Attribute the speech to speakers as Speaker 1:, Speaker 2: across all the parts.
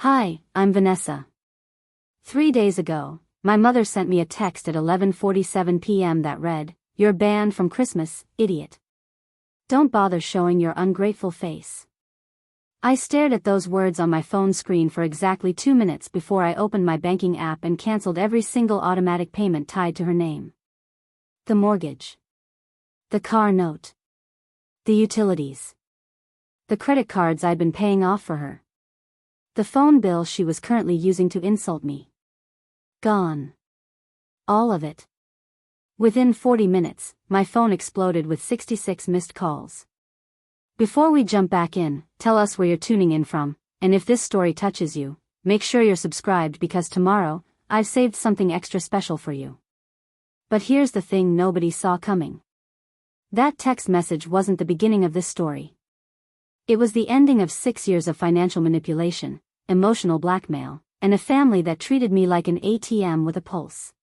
Speaker 1: Hi, I'm Vanessa. 3 days ago, my mother sent me a text at 11:47 p.m. that read, "You're banned from Christmas, idiot. Don't bother showing your ungrateful face." I stared at those words on my phone screen for exactly 2 minutes before I opened my banking app and canceled every single automatic payment tied to her name. The mortgage. The car note. The utilities. The credit cards I'd been paying off for her. The phone bill she was currently using to insult me. Gone. All of it. Within 40 minutes, my phone exploded with 66 missed calls. Before we jump back in, tell us where you're tuning in from, and if this story touches you, make sure you're subscribed because tomorrow, I've saved something extra special for you. But here's the thing nobody saw coming. That text message wasn't the beginning of this story. It was the ending of 6 years of financial manipulation, emotional blackmail, and a family that treated me like an ATM with a pulse.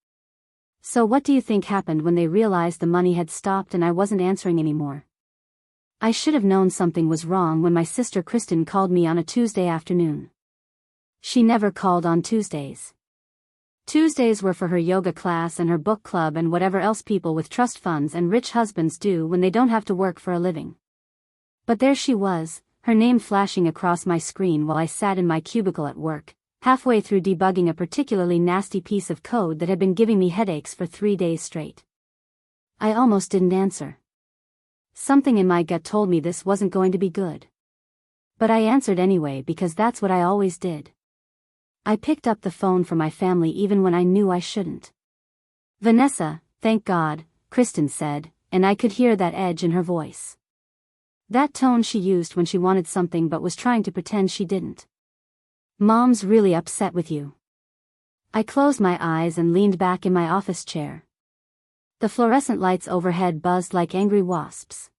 Speaker 1: So what do you think happened when they realized the money had stopped and I wasn't answering anymore? I should have known something was wrong when my sister Kristin called me on a Tuesday afternoon. She never called on Tuesdays. Tuesdays were for her yoga class and her book club and whatever else people with trust funds and rich husbands do when they don't have to work for a living. But there she was, her name flashing across my screen while I sat in my cubicle at work, halfway through debugging a particularly nasty piece of code that had been giving me headaches for 3 days straight. I almost didn't answer. Something in my gut told me this wasn't going to be good. But I answered anyway because that's what I always did. I picked up the phone for my family even when I knew I shouldn't. "Vanessa, thank God," Kristin said, and I could hear that edge in her voice. That tone she used when she wanted something but was trying to pretend she didn't. "Mom's really upset with you." I closed my eyes and leaned back in my office chair. The fluorescent lights overhead buzzed like angry wasps.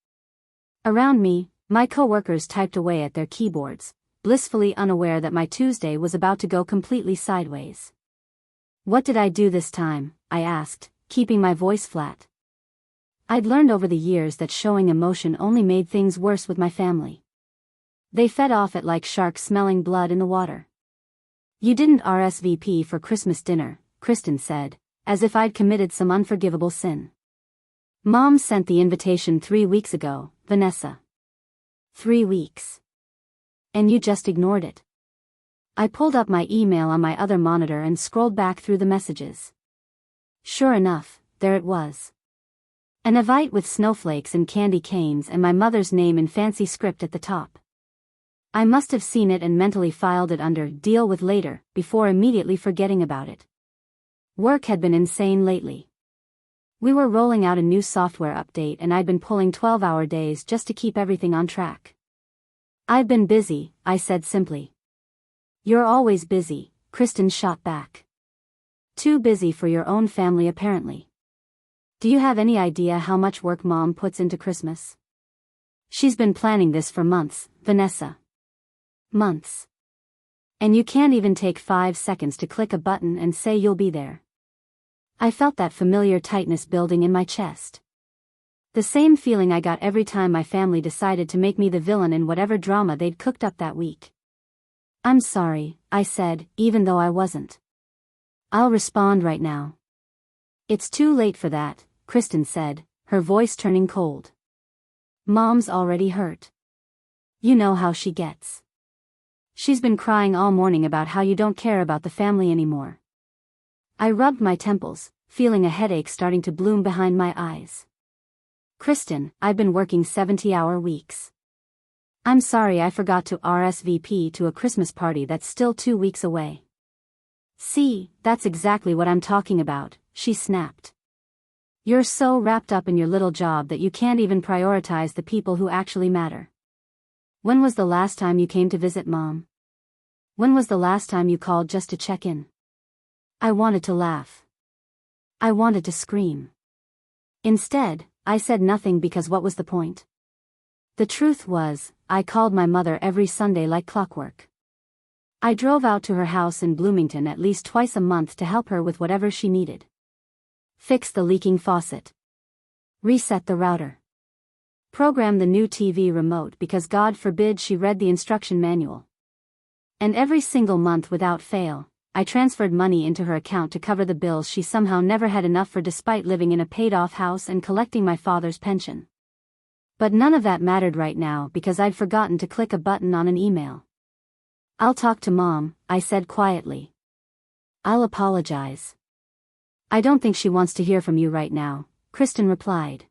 Speaker 1: Around me, my coworkers typed away at their keyboards, blissfully unaware that my Tuesday was about to go completely sideways. "What did I do this time?" I asked, keeping my voice flat. I'd learned over the years that showing emotion only made things worse with my family. They fed off it like sharks smelling blood in the water. "You didn't RSVP for Christmas dinner," Kristin said, as if I'd committed some unforgivable sin. "Mom sent the invitation 3 weeks ago, Vanessa." 3 weeks. And you just ignored it. I pulled up my email on my other monitor and scrolled back through the messages. Sure enough, there it was. An invite with snowflakes and candy canes and my mother's name in fancy script at the top. I must have seen it and mentally filed it under "deal with later" before immediately forgetting about it. Work had been insane lately. We were rolling out a new software update and I'd been pulling 12-hour days just to keep everything on track. "I've been busy," I said simply. "You're always busy," Kristin shot back. "Too busy for your own family apparently. Do you have any idea how much work Mom puts into Christmas? She's been planning this for months, Vanessa. Months. And you can't even take 5 seconds to click a button and say you'll be there." I felt that familiar tightness building in my chest. The same feeling I got every time my family decided to make me the villain in whatever drama they'd cooked up that week. "I'm sorry," I said, even though I wasn't. "I'll respond right now." "It's too late for that," Kristin said, her voice turning cold. "Mom's already hurt. You know how she gets. She's been crying all morning about how you don't care about the family anymore." I rubbed my temples, feeling a headache starting to bloom behind my eyes. "Kristin, I've been working 70-hour weeks. I'm sorry I forgot to RSVP to a Christmas party that's still 2 weeks away." "See, that's exactly what I'm talking about," she snapped. "You're so wrapped up in your little job that you can't even prioritize the people who actually matter. When was the last time you came to visit Mom? When was the last time you called just to check in?" I wanted to laugh. I wanted to scream. Instead, I said nothing because what was the point? The truth was, I called my mother every Sunday like clockwork. I drove out to her house in Bloomington at least twice a month to help her with whatever she needed. Fix the leaking faucet. Reset the router. Program the new TV remote because God forbid she read the instruction manual. And every single month without fail, I transferred money into her account to cover the bills she somehow never had enough for despite living in a paid-off house and collecting my father's pension. But none of that mattered right now because I'd forgotten to click a button on an email. "I'll talk to Mom," I said quietly. "I'll apologize." "I don't think she wants to hear from you right now," Kristin replied.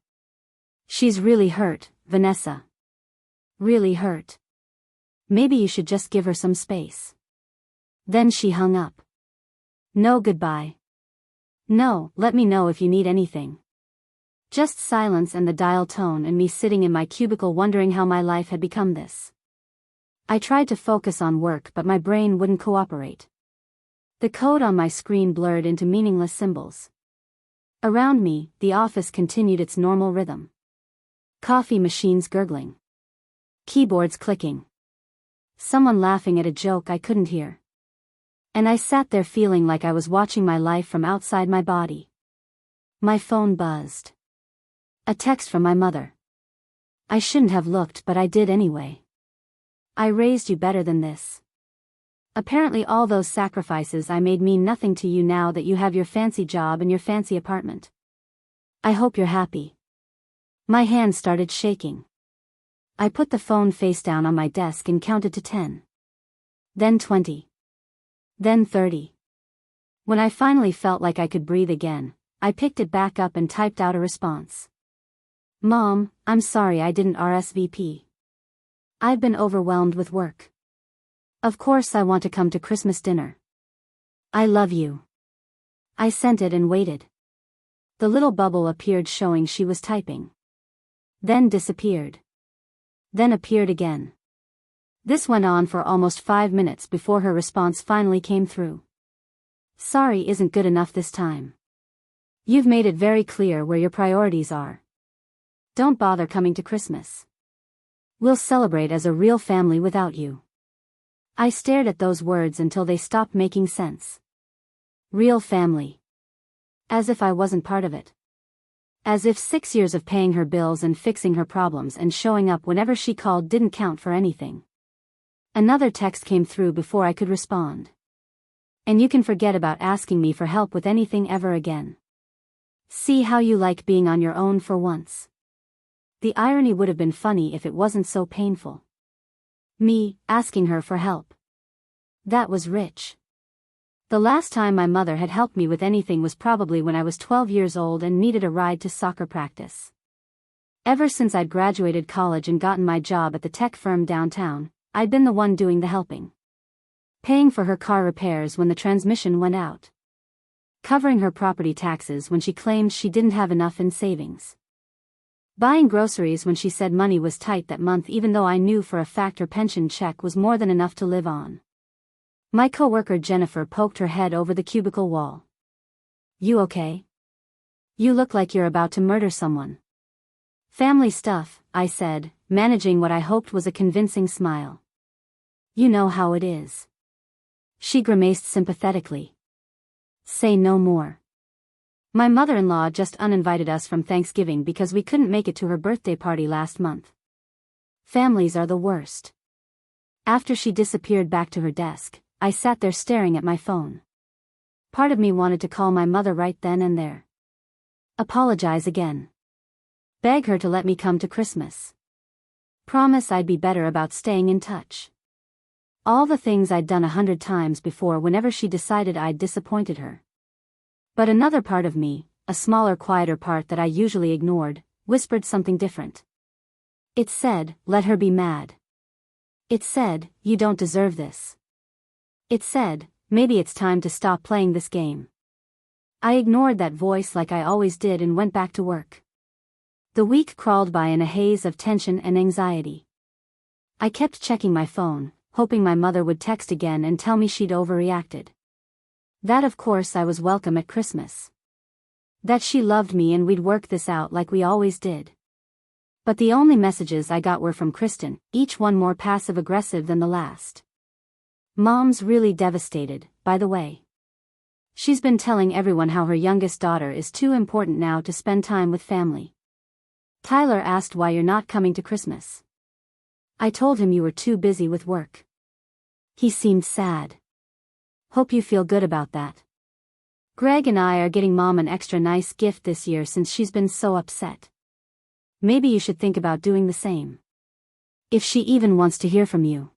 Speaker 1: "She's really hurt, Vanessa. Really hurt. Maybe you should just give her some space." Then she hung up. No goodbye. No, "Let me know if you need anything." Just silence and the dial tone and me sitting in my cubicle wondering how my life had become this. I tried to focus on work but my brain wouldn't cooperate. The code on my screen blurred into meaningless symbols. Around me, the office continued its normal rhythm. Coffee machines gurgling. Keyboards clicking. Someone laughing at a joke I couldn't hear. And I sat there feeling like I was watching my life from outside my body. My phone buzzed. A text from my mother. I shouldn't have looked but I did anyway. "I raised you better than this. Apparently all those sacrifices I made mean nothing to you now that you have your fancy job and your fancy apartment. I hope you're happy." My hand started shaking. I put the phone face down on my desk and counted to 10. Then 20. Then 30. When I finally felt like I could breathe again, I picked it back up and typed out a response. "Mom, I'm sorry I didn't RSVP. I've been overwhelmed with work. Of course I want to come to Christmas dinner. I love you." I sent it and waited. The little bubble appeared showing she was typing. Then disappeared. Then appeared again. This went on for almost 5 minutes before her response finally came through. "Sorry isn't good enough this time. You've made it very clear where your priorities are. Don't bother coming to Christmas. We'll celebrate as a real family without you." I stared at those words until they stopped making sense. Real family. As if I wasn't part of it. As if 6 years of paying her bills and fixing her problems and showing up whenever she called didn't count for anything. Another text came through before I could respond. "And you can forget about asking me for help with anything ever again. See how you like being on your own for once." The irony would have been funny if it wasn't so painful. Me, asking her for help. That was rich. The last time my mother had helped me with anything was probably when I was 12 years old and needed a ride to soccer practice. Ever since I'd graduated college and gotten my job at the tech firm downtown, I'd been the one doing the helping. Paying for her car repairs when the transmission went out. Covering her property taxes when she claimed she didn't have enough in savings. Buying groceries when she said money was tight that month even though I knew for a fact her pension check was more than enough to live on. My coworker Jennifer poked her head over the cubicle wall. "You okay? You look like you're about to murder someone." "Family stuff," I said, managing what I hoped was a convincing smile. "You know how it is." She grimaced sympathetically. "Say no more. My mother-in-law just uninvited us from Thanksgiving because we couldn't make it to her birthday party last month. Families are the worst." After she disappeared back to her desk, I sat there staring at my phone. Part of me wanted to call my mother right then and there. Apologize again. Beg her to let me come to Christmas. Promise I'd be better about staying in touch. All the things I'd done 100 times before whenever she decided I'd disappointed her. But another part of me, a smaller, quieter part that I usually ignored, whispered something different. It said, let her be mad. It said, you don't deserve this. It said, maybe it's time to stop playing this game. I ignored that voice like I always did and went back to work. The week crawled by in a haze of tension and anxiety. I kept checking my phone, hoping my mother would text again and tell me she'd overreacted. That of course I was welcome at Christmas. That she loved me and we'd work this out like we always did. But the only messages I got were from Kristin, each one more passive-aggressive than the last. Mom's really devastated, by the way. She's been telling everyone how her youngest daughter is too important now to spend time with family. Tyler asked why you're not coming to Christmas. I told him you were too busy with work. He seemed sad. Hope you feel good about that. Greg and I are getting Mom an extra nice gift this year since she's been so upset. Maybe you should think about doing the same. If she even wants to hear from you.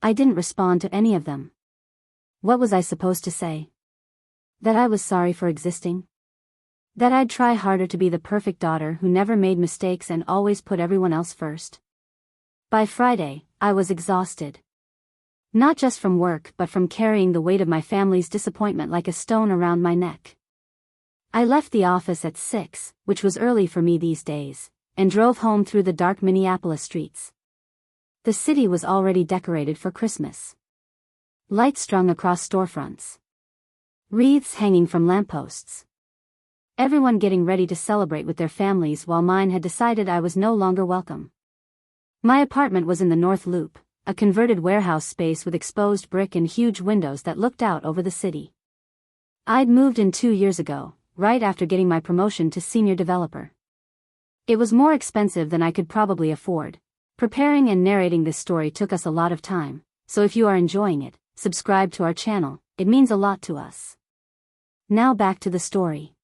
Speaker 1: I didn't respond to any of them. What was I supposed to say? That I was sorry for existing? That I'd try harder to be the perfect daughter who never made mistakes and always put everyone else first? By Friday, I was exhausted. Not just from work but from carrying the weight of my family's disappointment like a stone around my neck. I left the office at 6, which was early for me these days, and drove home through the dark Minneapolis streets. The city was already decorated for Christmas. Lights strung across storefronts. Wreaths hanging from lampposts. Everyone getting ready to celebrate with their families while mine had decided I was no longer welcome. My apartment was in the North Loop, a converted warehouse space with exposed brick and huge windows that looked out over the city. I'd moved in 2 years ago, right after getting my promotion to senior developer. It was more expensive than I could probably afford. Preparing and narrating this story took us a lot of time, so if you are enjoying it, subscribe to our channel, it means a lot to us. Now back to the story.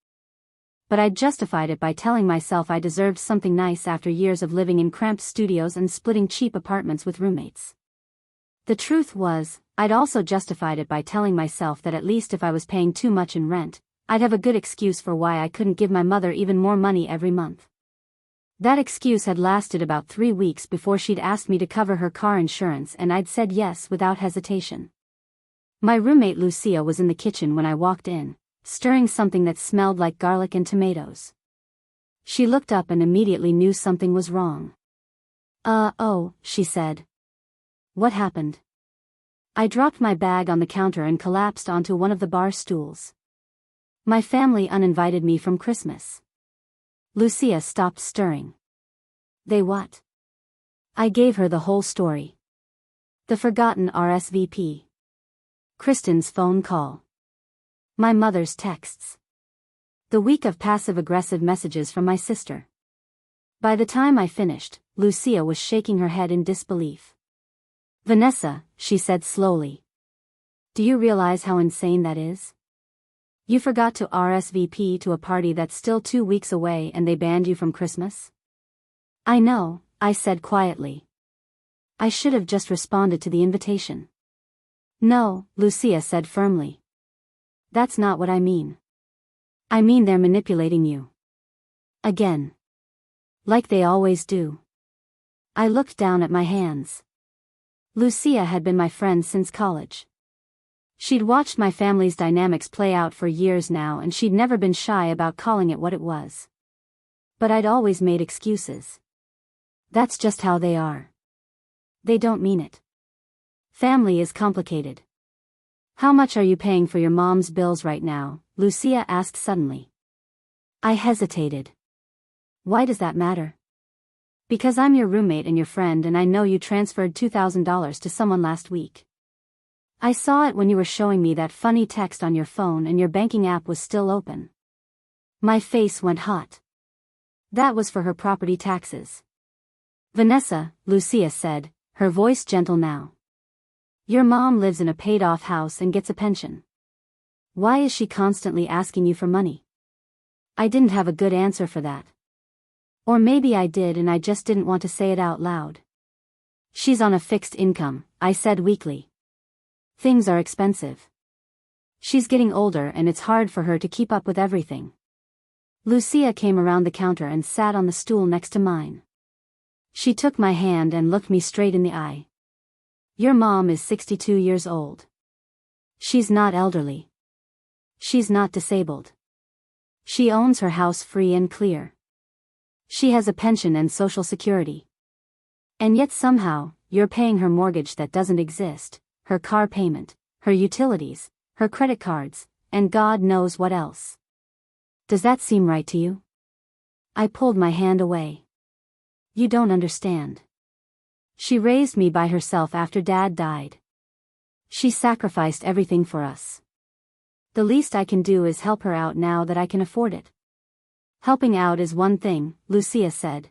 Speaker 1: But I'd justified it by telling myself I deserved something nice after years of living in cramped studios and splitting cheap apartments with roommates. The truth was, I'd also justified it by telling myself that at least if I was paying too much in rent, I'd have a good excuse for why I couldn't give my mother even more money every month. That excuse had lasted about 3 weeks before she'd asked me to cover her car insurance and I'd said yes without hesitation. My roommate Lucia was in the kitchen when I walked in, stirring something that smelled like garlic and tomatoes. She looked up and immediately knew something was wrong. Oh, she said. What happened? I dropped my bag on the counter and collapsed onto one of the bar stools. My family uninvited me from Christmas. Lucia stopped stirring. They what? I gave her the whole story. The forgotten RSVP. Kristin's phone call. My mother's texts. The week of passive-aggressive messages from my sister. By the time I finished, Lucia was shaking her head in disbelief. Vanessa, she said slowly. Do you realize how insane that is? You forgot to RSVP to a party that's still 2 weeks away and they banned you from Christmas? I know, I said quietly. I should have just responded to the invitation. No, Lucia said firmly. That's not what I mean. I mean they're manipulating you. Again. Like they always do. I looked down at my hands. Lucia had been my friend since college. She'd watched my family's dynamics play out for years now and she'd never been shy about calling it what it was. But I'd always made excuses. That's just how they are. They don't mean it. Family is complicated. How much are you paying for your mom's bills right now? Lucia asked suddenly. I hesitated. Why does that matter? Because I'm your roommate and your friend and I know you transferred $2,000 to someone last week. I saw it when you were showing me that funny text on your phone and your banking app was still open. My face went hot. That was for her property taxes. Vanessa, Lucia said, her voice gentle now. Your mom lives in a paid-off house and gets a pension. Why is she constantly asking you for money? I didn't have a good answer for that. Or maybe I did and I just didn't want to say it out loud. She's on a fixed income, I said weakly. Things are expensive. She's getting older and it's hard for her to keep up with everything. Lucia came around the counter and sat on the stool next to mine. She took my hand and looked me straight in the eye. Your mom is 62 years old. She's not elderly. She's not disabled. She owns her house free and clear. She has a pension and Social Security. And yet somehow, you're paying her mortgage that doesn't exist, her car payment, her utilities, her credit cards, and God knows what else. Does that seem right to you? I pulled my hand away. You don't understand. She raised me by herself after Dad died. She sacrificed everything for us. The least I can do is help her out now that I can afford it. Helping out is one thing, Lucia said.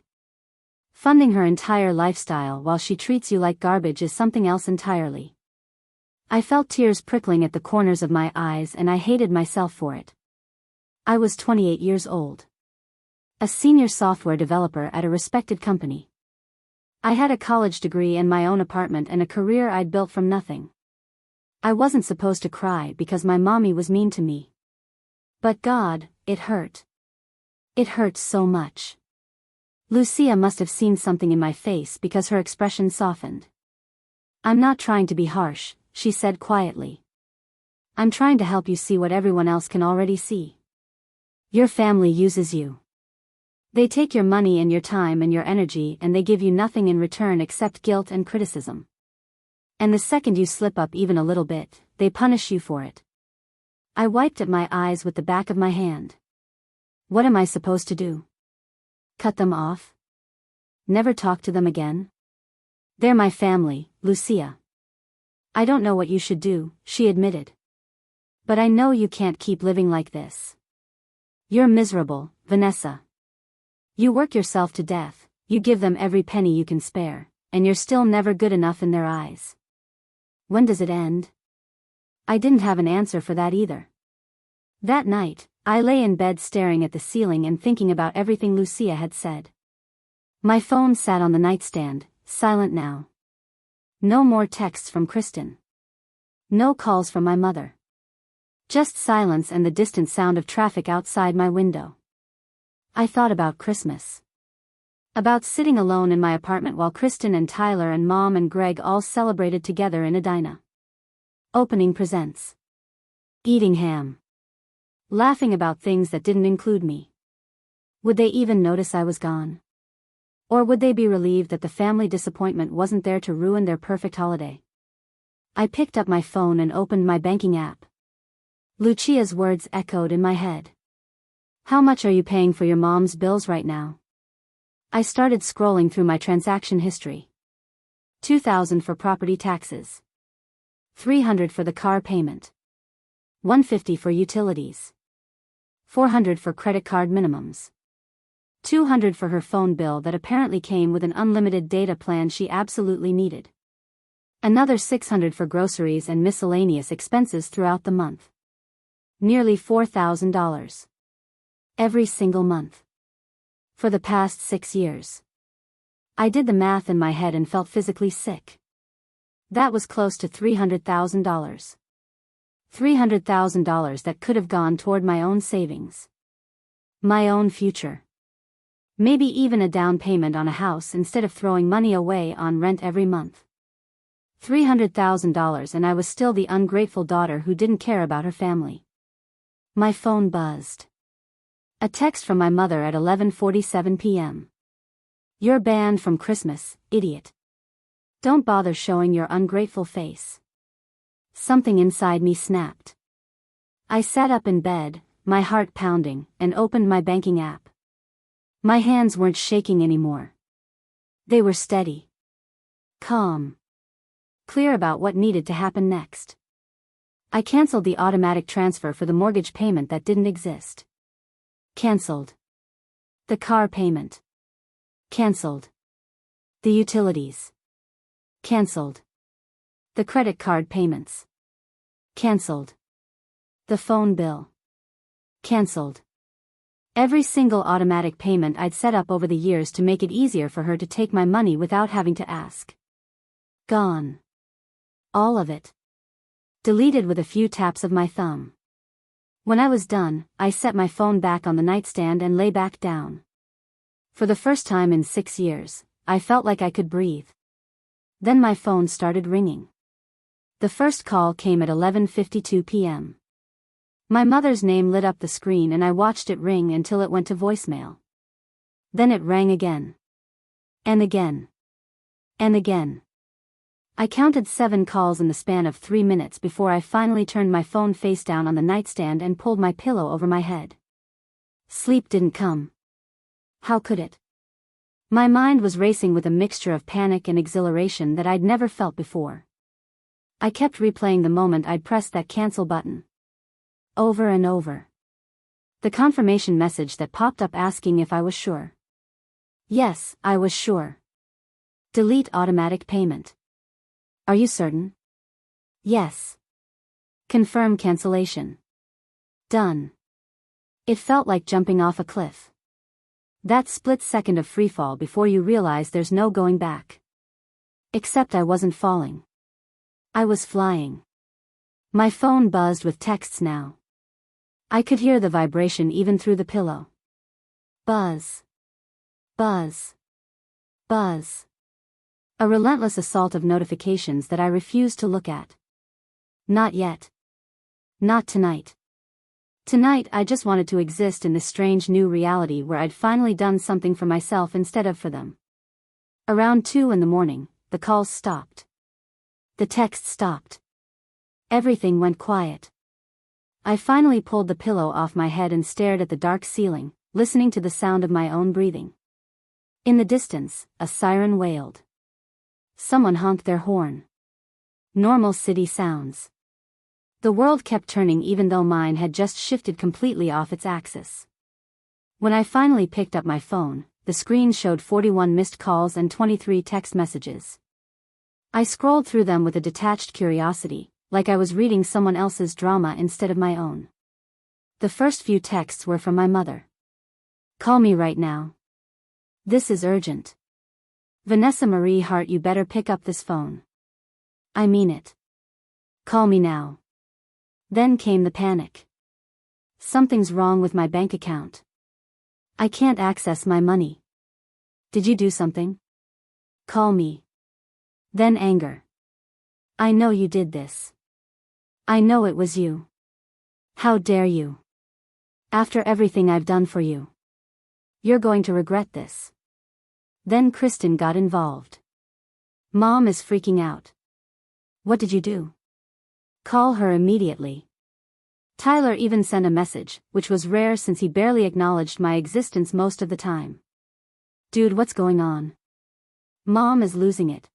Speaker 1: Funding her entire lifestyle while she treats you like garbage is something else entirely. I felt tears prickling at the corners of my eyes and I hated myself for it. I was 28 years old. A senior software developer at a respected company. I had a college degree and my own apartment and a career I'd built from nothing. I wasn't supposed to cry because my mommy was mean to me. But God, it hurt. It hurt so much. Lucia must have seen something in my face because her expression softened. I'm not trying to be harsh, she said quietly. I'm trying to help you see what everyone else can already see. Your family uses you. They take your money and your time and your energy and they give you nothing in return except guilt and criticism. And the second you slip up even a little bit, they punish you for it. I wiped at my eyes with the back of my hand. What am I supposed to do? Cut them off? Never talk to them again? They're my family, Lucia. I don't know what you should do, she admitted. But I know you can't keep living like this. You're miserable, Vanessa. You work yourself to death, you give them every penny you can spare, and you're still never good enough in their eyes. When does it end? I didn't have an answer for that either. That night, I lay in bed staring at the ceiling and thinking about everything Lucia had said. My phone sat on the nightstand, silent now. No more texts from Kristin. No calls from my mother. Just silence and the distant sound of traffic outside my window. I thought about Christmas. About sitting alone in my apartment while Kristin and Tyler and Mom and Greg all celebrated together in a diner. Opening presents. Eating ham. Laughing about things that didn't include me. Would they even notice I was gone? Or would they be relieved that the family disappointment wasn't there to ruin their perfect holiday? I picked up my phone and opened my banking app. Lucia's words echoed in my head. How much are you paying for your mom's bills right now? I started scrolling through my transaction history. $2,000 for property taxes. $300 for the car payment. $150 for utilities. $400 for credit card minimums. $200 for her phone bill that apparently came with an unlimited data plan she absolutely needed. Another $600 for groceries and miscellaneous expenses throughout the month. Nearly $4,000. Every single month. For the past 6 years. I did the math in my head and felt physically sick. That was close to $300,000. $300,000 that could have gone toward my own savings. My own future. Maybe even a down payment on a house instead of throwing money away on rent every month. $300,000 and I was still the ungrateful daughter who didn't care about her family. My phone buzzed. A text from my mother at 11:47 p.m. You're banned from Christmas, idiot. Don't bother showing your ungrateful face. Something inside me snapped. I sat up in bed, my heart pounding, and opened my banking app. My hands weren't shaking anymore. They were steady. Calm. Clear about what needed to happen next. I canceled the automatic transfer for the mortgage payment that didn't exist. Canceled. The car payment. Canceled. The utilities. Canceled. The credit card payments. Canceled. The phone bill. Canceled. Every single automatic payment I'd set up over the years to make it easier for her to take my money without having to ask. Gone. All of it. Deleted with a few taps of my thumb. When I was done, I set my phone back on the nightstand and lay back down. For the first time in 6 years, I felt like I could breathe. Then my phone started ringing. The first call came at 11:52 p.m. My mother's name lit up the screen and I watched it ring until it went to voicemail. Then it rang again. And again. And again. I counted 7 calls in the span of 3 minutes before I finally turned my phone face down on the nightstand and pulled my pillow over my head. Sleep didn't come. How could it? My mind was racing with a mixture of panic and exhilaration that I'd never felt before. I kept replaying the moment I'd pressed that cancel button. Over and over. The confirmation message that popped up asking if I was sure. Yes, I was sure. Delete automatic payment. Are you certain? Yes. Confirm cancellation. Done. It felt like jumping off a cliff. That split second of freefall before you realize there's no going back. Except I wasn't falling. I was flying. My phone buzzed with texts now. I could hear the vibration even through the pillow. Buzz. Buzz. Buzz. A relentless assault of notifications that I refused to look at. Not yet. Not tonight. Tonight I just wanted to exist in this strange new reality where I'd finally done something for myself instead of for them. Around 2 in the morning, the calls stopped. The texts stopped. Everything went quiet. I finally pulled the pillow off my head and stared at the dark ceiling, listening to the sound of my own breathing. In the distance, a siren wailed. Someone honked their horn. Normal city sounds. The world kept turning even though mine had just shifted completely off its axis. When I finally picked up my phone, the screen showed 41 missed calls and 23 text messages. I scrolled through them with a detached curiosity, like I was reading someone else's drama instead of my own. The first few texts were from my mother. Call me right now. This is urgent. Vanessa Marie Hart, you better pick up this phone. I mean it. Call me now. Then came the panic. Something's wrong with my bank account. I can't access my money. Did you do something? Call me. Then anger. I know you did this. I know it was you. How dare you? After everything I've done for you. You're going to regret this. Then Kristin got involved. Mom is freaking out. What did you do? Call her immediately. Tyler even sent a message, which was rare since he barely acknowledged my existence most of the time. Dude, what's going on? Mom is losing it.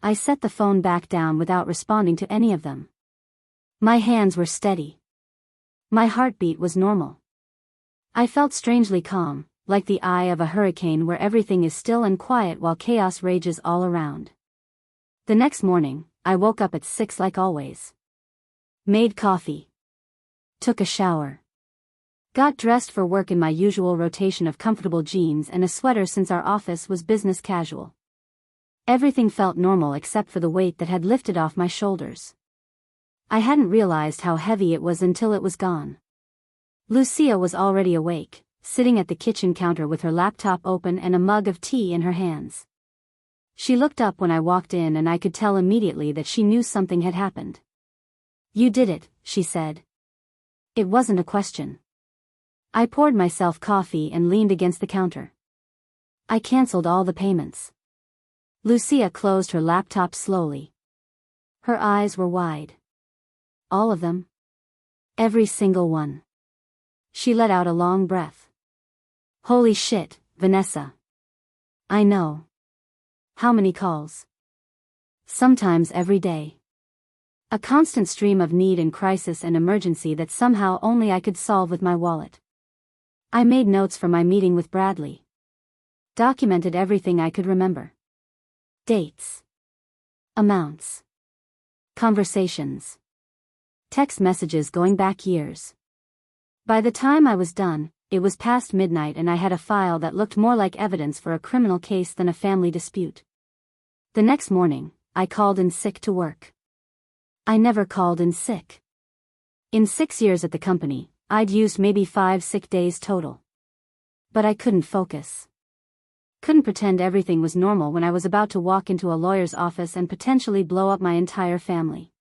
Speaker 1: I set the phone back down without responding to any of them. My hands were steady. My heartbeat was normal. I felt strangely calm, like the eye of a hurricane where everything is still and quiet while chaos rages all around. The next morning, I woke up at 6 like always. Made coffee. Took a shower. Got dressed for work in my usual rotation of comfortable jeans and a sweater since our office was business casual. Everything felt normal except for the weight that had lifted off my shoulders. I hadn't realized how heavy it was until it was gone. Lucia was already awake, sitting at the kitchen counter with her laptop open and a mug of tea in her hands. She looked up when I walked in and I could tell immediately that she knew something had happened. You did it, she said. It wasn't a question. I poured myself coffee and leaned against the counter. I canceled all the payments. Lucia closed her laptop slowly. Her eyes were wide. All of them? Every single one. She let out a long breath. Holy shit, Vanessa. I know. How many calls? Sometimes every day. A constant stream of need and crisis and emergency that somehow only I could solve with my wallet. I made notes for my meeting with Bradley. Documented everything I could remember. Dates. Amounts. Conversations. Text messages going back years. By the time I was done, it was past midnight and I had a file that looked more like evidence for a criminal case than a family dispute. The next morning, I called in sick to work. I never called in sick. In 6 years at the company, I'd used maybe 5 sick days total. But I couldn't focus. Couldn't pretend everything was normal when I was about to walk into a lawyer's office and potentially blow up my entire family.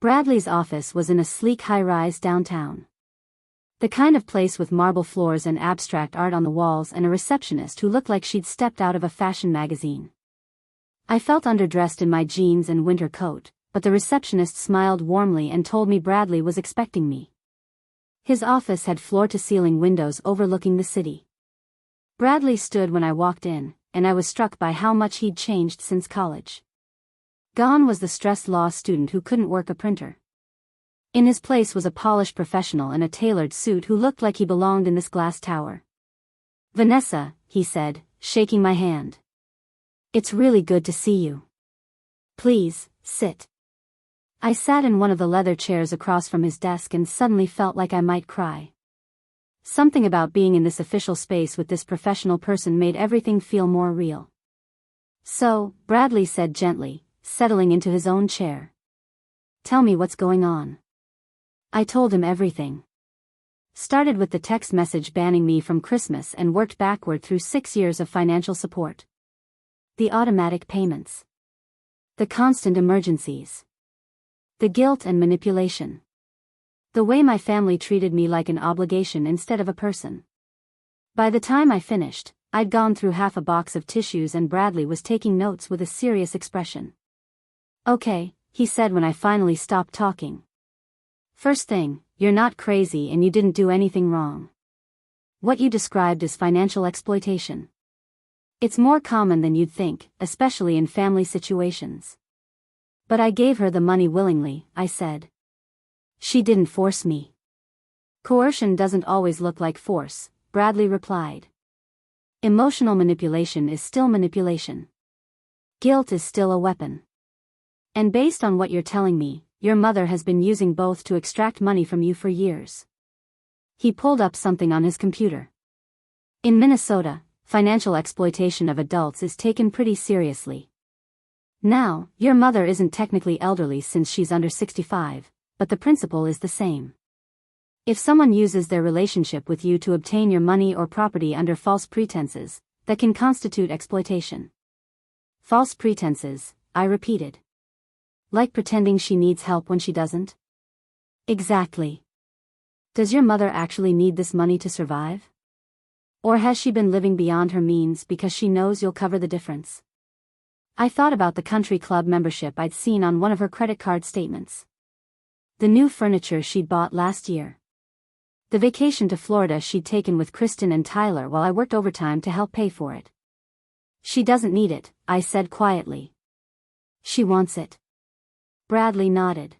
Speaker 1: Bradley's office was in a sleek high-rise downtown. The kind of place with marble floors and abstract art on the walls and a receptionist who looked like she'd stepped out of a fashion magazine. I felt underdressed in my jeans and winter coat, but the receptionist smiled warmly and told me Bradley was expecting me. His office had floor-to-ceiling windows overlooking the city. Bradley stood when I walked in, and I was struck by how much he'd changed since college. Gone was the stressed law student who couldn't work a printer. In his place was a polished professional in a tailored suit who looked like he belonged in this glass tower. Vanessa, he said, shaking my hand. It's really good to see you. Please, sit. I sat in one of the leather chairs across from his desk and suddenly felt like I might cry. Something about being in this official space with this professional person made everything feel more real. "So," Bradley said gently, settling into his own chair. "Tell me what's going on." I told him everything. Started with the text message banning me from Christmas and worked backward through 6 years of financial support. The automatic payments. The constant emergencies. The guilt and manipulation. The way my family treated me like an obligation instead of a person. By the time I finished, I'd gone through half a box of tissues and Bradley was taking notes with a serious expression. "Okay," he said when I finally stopped talking. "First thing, you're not crazy and you didn't do anything wrong. What you described is financial exploitation. It's more common than you'd think, especially in family situations." "But I gave her the money willingly," I said. "She didn't force me." "Coercion doesn't always look like force," Bradley replied. "Emotional manipulation is still manipulation. Guilt is still a weapon. And based on what you're telling me, your mother has been using both to extract money from you for years." He pulled up something on his computer. "In Minnesota, financial exploitation of adults is taken pretty seriously. Now, your mother isn't technically elderly since she's under 65, but the principle is the same. If someone uses their relationship with you to obtain your money or property under false pretenses, that can constitute exploitation." "False pretenses," I repeated. "Like pretending she needs help when she doesn't?" "Exactly. Does your mother actually need this money to survive? Or has she been living beyond her means because she knows you'll cover the difference?" I thought about the country club membership I'd seen on one of her credit card statements. The new furniture she'd bought last year. The vacation to Florida she'd taken with Kristin and Tyler while I worked overtime to help pay for it. "She doesn't need it," I said quietly. "She wants it." Bradley nodded.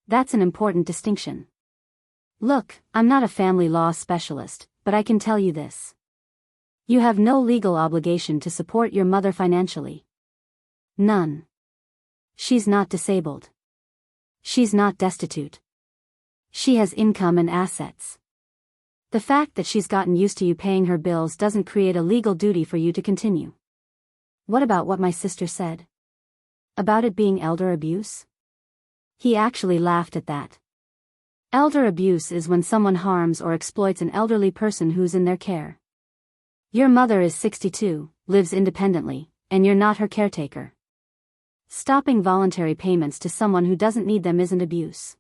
Speaker 1: "That's an important distinction. Look, I'm not a family law specialist, but I can tell you this. You have no legal obligation to support your mother financially. None. She's not disabled. She's not destitute. She has income and assets. The fact that she's gotten used to you paying her bills doesn't create a legal duty for you to continue." "What about what my sister said? About it being elder abuse?" He actually laughed at that. "Elder abuse is when someone harms or exploits an elderly person who's in their care. Your mother is 62, lives independently, and you're not her caretaker. Stopping voluntary payments to someone who doesn't need them isn't abuse.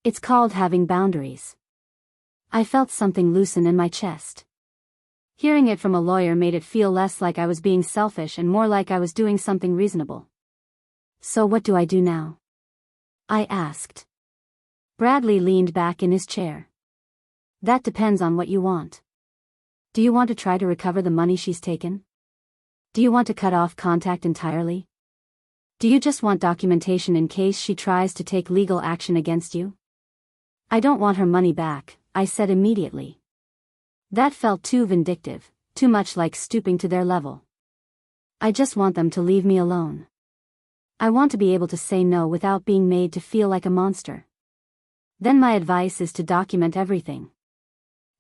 Speaker 1: It's called having boundaries." I felt something loosen in my chest. Hearing it from a lawyer made it feel less like I was being selfish and more like I was doing something reasonable. "So what do I do now?" I asked. Bradley leaned back in his chair. "That depends on what you want. Do you want to try to recover the money she's taken? Do you want to cut off contact entirely? Do you just want documentation in case she tries to take legal action against you?" "I don't want her money back," I said immediately. That felt too vindictive, too much like stooping to their level. "I just want them to leave me alone. I want to be able to say no without being made to feel like a monster." "Then my advice is to document everything.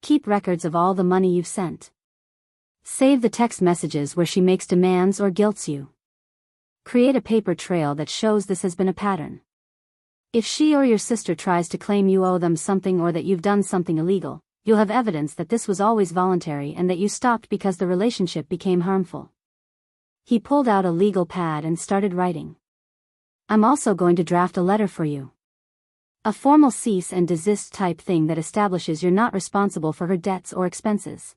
Speaker 1: Keep records of all the money you've sent. Save the text messages where she makes demands or guilts you. Create a paper trail that shows this has been a pattern. If she or your sister tries to claim you owe them something or that you've done something illegal, you'll have evidence that this was always voluntary and that you stopped because the relationship became harmful." He pulled out a legal pad and started writing. "I'm also going to draft a letter for you. A formal cease and desist type thing that establishes you're not responsible for her debts or expenses.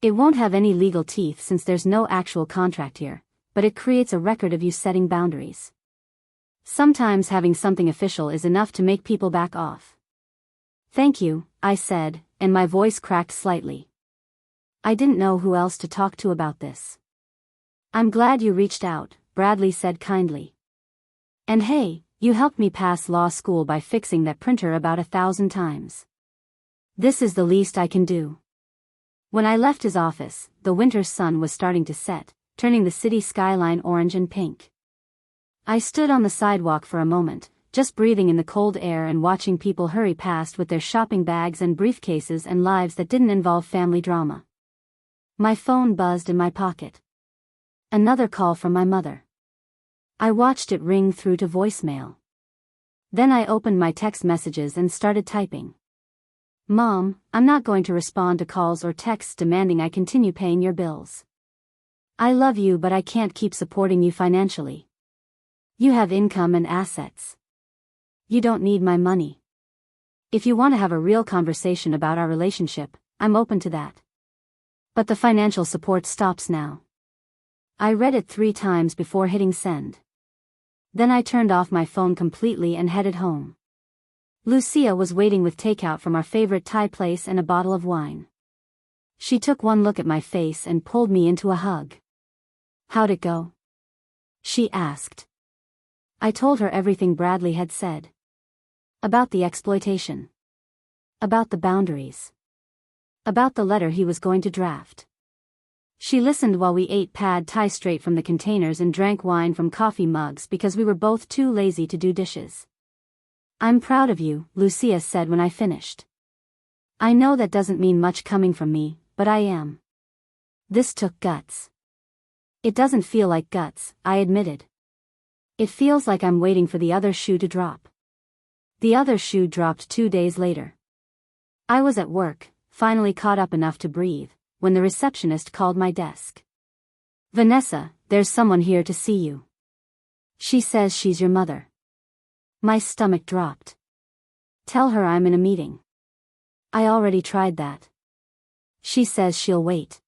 Speaker 1: It won't have any legal teeth since there's no actual contract here, but it creates a record of you setting boundaries. Sometimes having something official is enough to make people back off." "Thank you," I said, and my voice cracked slightly. I didn't know who else to talk to about this. "I'm glad you reached out," Bradley said kindly. "And hey, you helped me pass law school by fixing that printer about 1,000 times. This is the least I can do." When I left his office, the winter sun was starting to set, turning the city skyline orange and pink. I stood on the sidewalk for a moment, just breathing in the cold air and watching people hurry past with their shopping bags and briefcases and lives that didn't involve family drama. My phone buzzed in my pocket. Another call from my mother. I watched it ring through to voicemail. Then I opened my text messages and started typing. Mom, I'm not going to respond to calls or texts demanding I continue paying your bills. I love you, but I can't keep supporting you financially. You have income and assets. You don't need my money. If you want to have a real conversation about our relationship, I'm open to that. But the financial support stops now. I read it 3 times before hitting send. Then I turned off my phone completely and headed home. Lucia was waiting with takeout from our favorite Thai place and a bottle of wine. She took one look at my face and pulled me into a hug. How'd it go? She asked. I told her everything Bradley had said. About the exploitation. About the boundaries. About the letter he was going to draft. She listened while we ate pad thai straight from the containers and drank wine from coffee mugs because we were both too lazy to do dishes. I'm proud of you, Lucia said when I finished. I know that doesn't mean much coming from me, but I am. This took guts. It doesn't feel like guts, I admitted. It feels like I'm waiting for the other shoe to drop. The other shoe dropped 2 days later. I was at work, finally caught up enough to breathe, when the receptionist called my desk. Vanessa, there's someone here to see you. She says she's your mother. My stomach dropped. Tell her I'm in a meeting. I already tried that. She says she'll wait.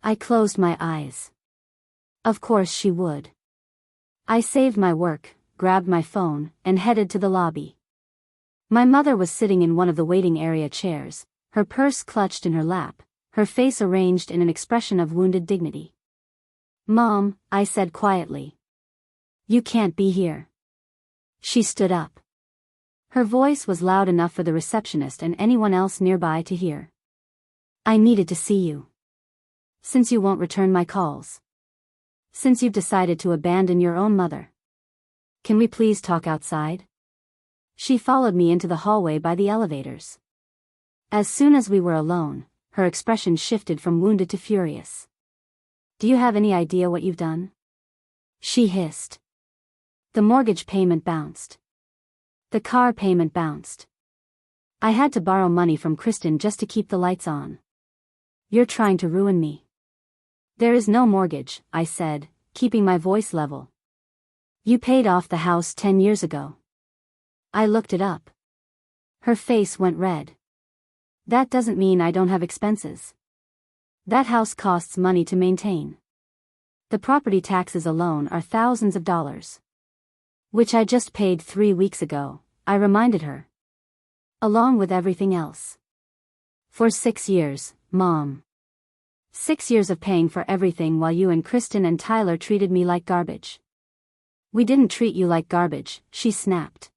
Speaker 1: I closed my eyes. Of course she would. I saved my work, grabbed my phone, and headed to the lobby. My mother was sitting in one of the waiting area chairs, her purse clutched in her lap, her face arranged in an expression of wounded dignity. Mom, I said quietly. You can't be here. She stood up. Her voice was loud enough for the receptionist and anyone else nearby to hear. I needed to see you. Since you won't return my calls. Since you've decided to abandon your own mother. Can we please talk outside? She followed me into the hallway by the elevators. As soon as we were alone, her expression shifted from wounded to furious. Do you have any idea what you've done? She hissed. The mortgage payment bounced. The car payment bounced. I had to borrow money from Kristin just to keep the lights on. You're trying to ruin me. There is no mortgage, I said, keeping my voice level. You paid off the house 10 years ago. I looked it up. Her face went red. That doesn't mean I don't have expenses. That house costs money to maintain. The property taxes alone are thousands of dollars. Which I just paid 3 weeks ago, I reminded her. Along with everything else. For 6 years, Mom. 6 years of paying for everything while you and Kristin and Tyler treated me like garbage. We didn't treat you like garbage, she snapped.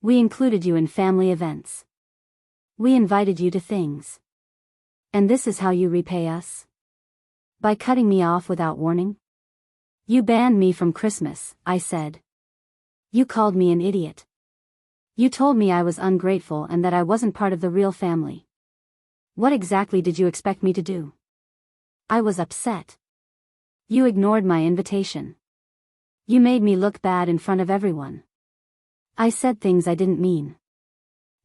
Speaker 1: We included you in family events. We invited you to things. And this is how you repay us? By cutting me off without warning? You banned me from Christmas, I said. You called me an idiot. You told me I was ungrateful and that I wasn't part of the real family. What exactly did you expect me to do? I was upset. You ignored my invitation. You made me look bad in front of everyone. I said things I didn't mean.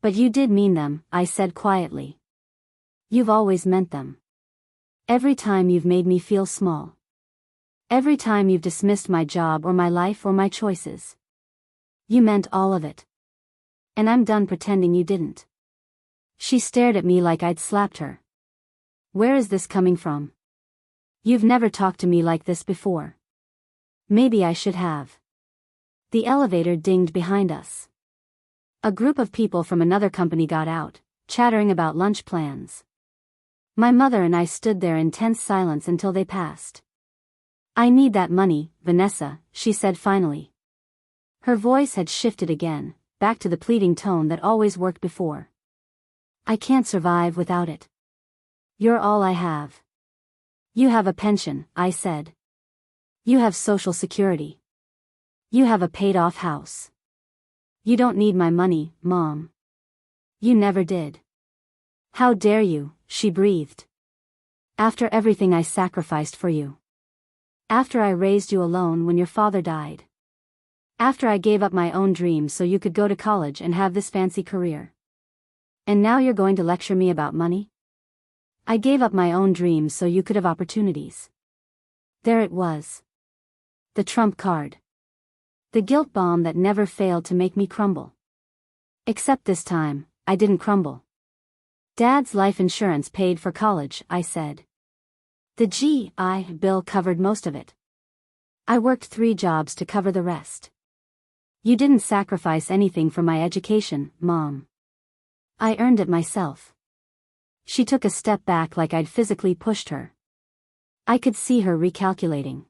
Speaker 1: But you did mean them, I said quietly. You've always meant them. Every time you've made me feel small. Every time you've dismissed my job or my life or my choices. You meant all of it. And I'm done pretending you didn't. She stared at me like I'd slapped her. Where is this coming from? You've never talked to me like this before. Maybe I should have. The elevator dinged behind us. A group of people from another company got out, chattering about lunch plans. My mother and I stood there in tense silence until they passed. I need that money, Vanessa, she said finally. Her voice had shifted again, back to the pleading tone that always worked before. I can't survive without it. You're all I have. You have a pension, I said. You have Social Security. You have a paid-off house. You don't need my money, Mom. You never did. How dare you, she breathed. After everything I sacrificed for you. After I raised you alone when your father died. After I gave up my own dreams so you could go to college and have this fancy career. And now you're going to lecture me about money? I gave up my own dreams so you could have opportunities. There it was. The trump card. The guilt bomb that never failed to make me crumble. Except this time, I didn't crumble. Dad's life insurance paid for college, I said. The GI Bill covered most of it. I worked 3 jobs to cover the rest. You didn't sacrifice anything for my education, Mom. I earned it myself. She took a step back like I'd physically pushed her. I could see her recalculating.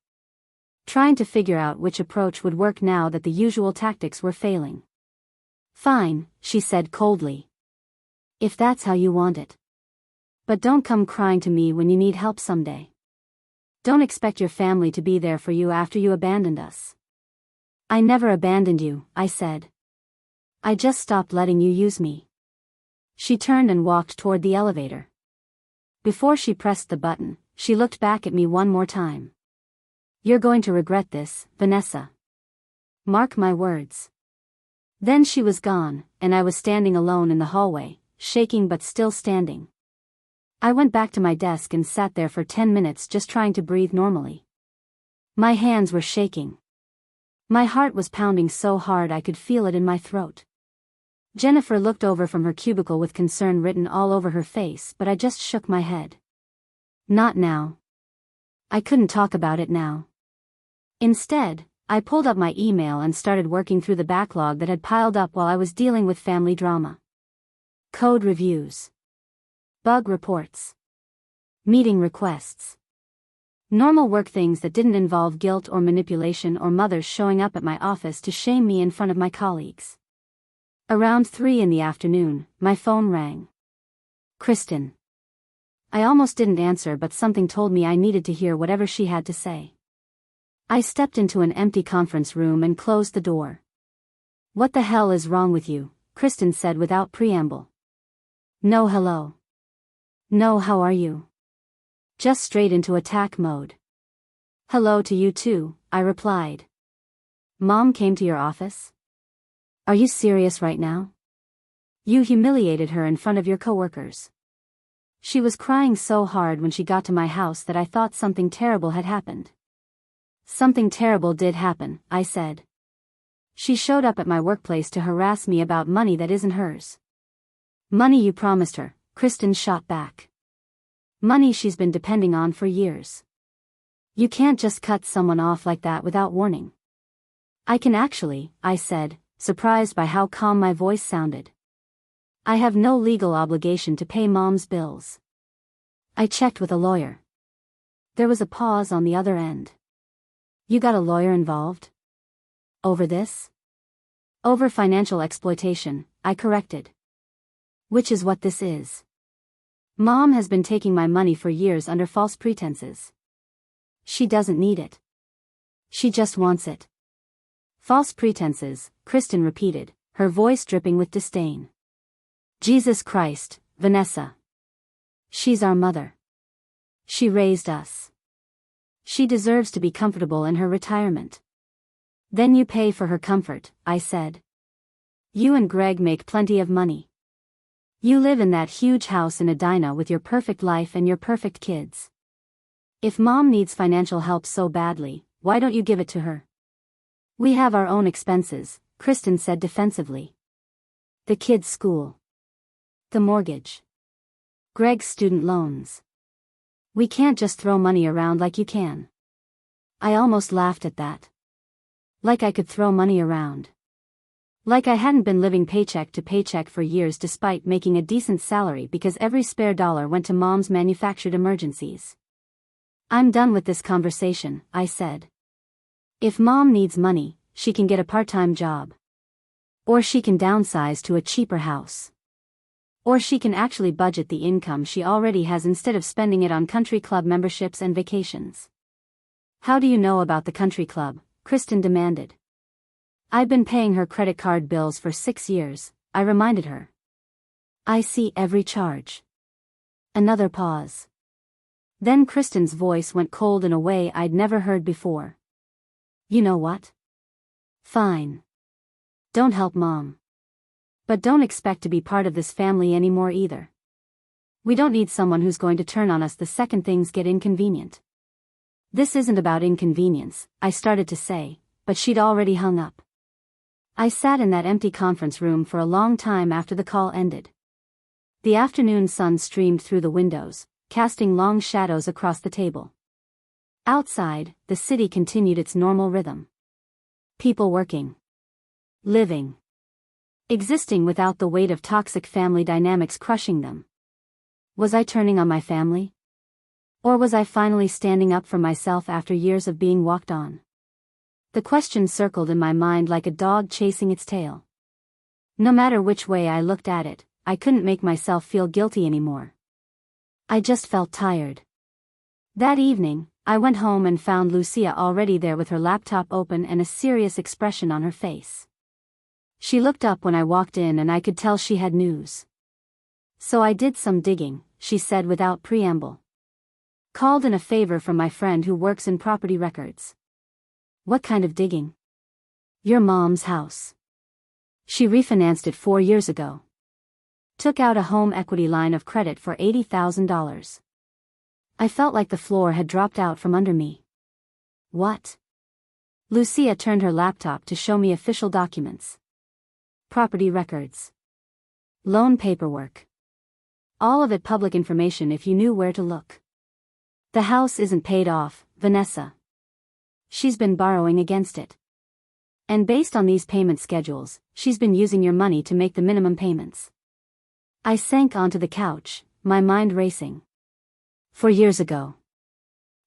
Speaker 1: Trying to figure out which approach would work now that the usual tactics were failing. Fine, she said coldly. If that's how you want it. But don't come crying to me when you need help someday. Don't expect your family to be there for you after you abandoned us. I never abandoned you, I said. I just stopped letting you use me. She turned and walked toward the elevator. Before she pressed the button, she looked back at me one more time. You're going to regret this, Vanessa. Mark my words. Then she was gone, and I was standing alone in the hallway, shaking but still standing. I went back to my desk and sat there for 10 minutes just trying to breathe normally. My hands were shaking. My heart was pounding so hard I could feel it in my throat. Jennifer looked over from her cubicle with concern written all over her face, but I just shook my head. Not now. I couldn't talk about it now. Instead, I pulled up my email and started working through the backlog that had piled up while I was dealing with family drama. Code reviews. Bug reports. Meeting requests. Normal work things that didn't involve guilt or manipulation or mothers showing up at my office to shame me in front of my colleagues. Around 3 in the afternoon, my phone rang. Kristin. I almost didn't answer, but something told me I needed to hear whatever she had to say. I stepped into an empty conference room and closed the door. What the hell is wrong with you? Kristin said without preamble. No hello. No how are you? Just straight into attack mode. Hello to you too, I replied. Mom came to your office? Are you serious right now? You humiliated her in front of your coworkers. She was crying so hard when she got to my house that I thought something terrible had happened. Something terrible did happen, I said. She showed up at my workplace to harass me about money that isn't hers. Money you promised her, Kristin shot back. Money she's been depending on for years. You can't just cut someone off like that without warning. I can actually, I said, surprised by how calm my voice sounded. I have no legal obligation to pay Mom's bills. I checked with a lawyer. There was a pause on the other end. You got a lawyer involved? Over this? Over financial exploitation, I corrected. Which is what this is. Mom has been taking my money for years under false pretenses. She doesn't need it. She just wants it. False pretenses, Kristin repeated, her voice dripping with disdain. Jesus Christ, Vanessa. She's our mother. She raised us. She deserves to be comfortable in her retirement. Then you pay for her comfort, I said. You and Greg make plenty of money. You live in that huge house in Edina with your perfect life and your perfect kids. If Mom needs financial help so badly, why don't you give it to her? We have our own expenses, Kristin said defensively. The kids' school. The mortgage. Greg's student loans. We can't just throw money around like you can. I almost laughed at that. Like I could throw money around. Like I hadn't been living paycheck to paycheck for years despite making a decent salary because every spare dollar went to Mom's manufactured emergencies. I'm done with this conversation, I said. If Mom needs money, she can get a part-time job. Or she can downsize to a cheaper house. Or she can actually budget the income she already has instead of spending it on country club memberships and vacations. How do you know about the country club? Kristin demanded. I've been paying her credit card bills for 6 years, I reminded her. I see every charge. Another pause. Then Kristin's voice went cold in a way I'd never heard before. You know what? Fine. Don't help Mom. But don't expect to be part of this family anymore either. We don't need someone who's going to turn on us the second things get inconvenient. This isn't about inconvenience, I started to say, but she'd already hung up. I sat in that empty conference room for a long time after the call ended. The afternoon sun streamed through the windows, casting long shadows across the table. Outside, the city continued its normal rhythm. People working. Living. Existing without the weight of toxic family dynamics crushing them. Was I turning on my family? Or was I finally standing up for myself after years of being walked on? The question circled in my mind like a dog chasing its tail. No matter which way I looked at it, I couldn't make myself feel guilty anymore. I just felt tired. That evening, I went home and found Lucia already there with her laptop open and a serious expression on her face. She looked up when I walked in and I could tell she had news. So I did some digging, she said without preamble. Called in a favor from my friend who works in property records. What kind of digging? Your mom's house. She refinanced it 4 years ago. Took out a home equity line of credit for $80,000. I felt like the floor had dropped out from under me. What? Lucia turned her laptop to show me official documents. Property records. Loan paperwork. All of it public information if you knew where to look. The house isn't paid off, Vanessa. She's been borrowing against it. And based on these payment schedules, she's been using your money to make the minimum payments. I sank onto the couch, my mind racing. 4 years ago.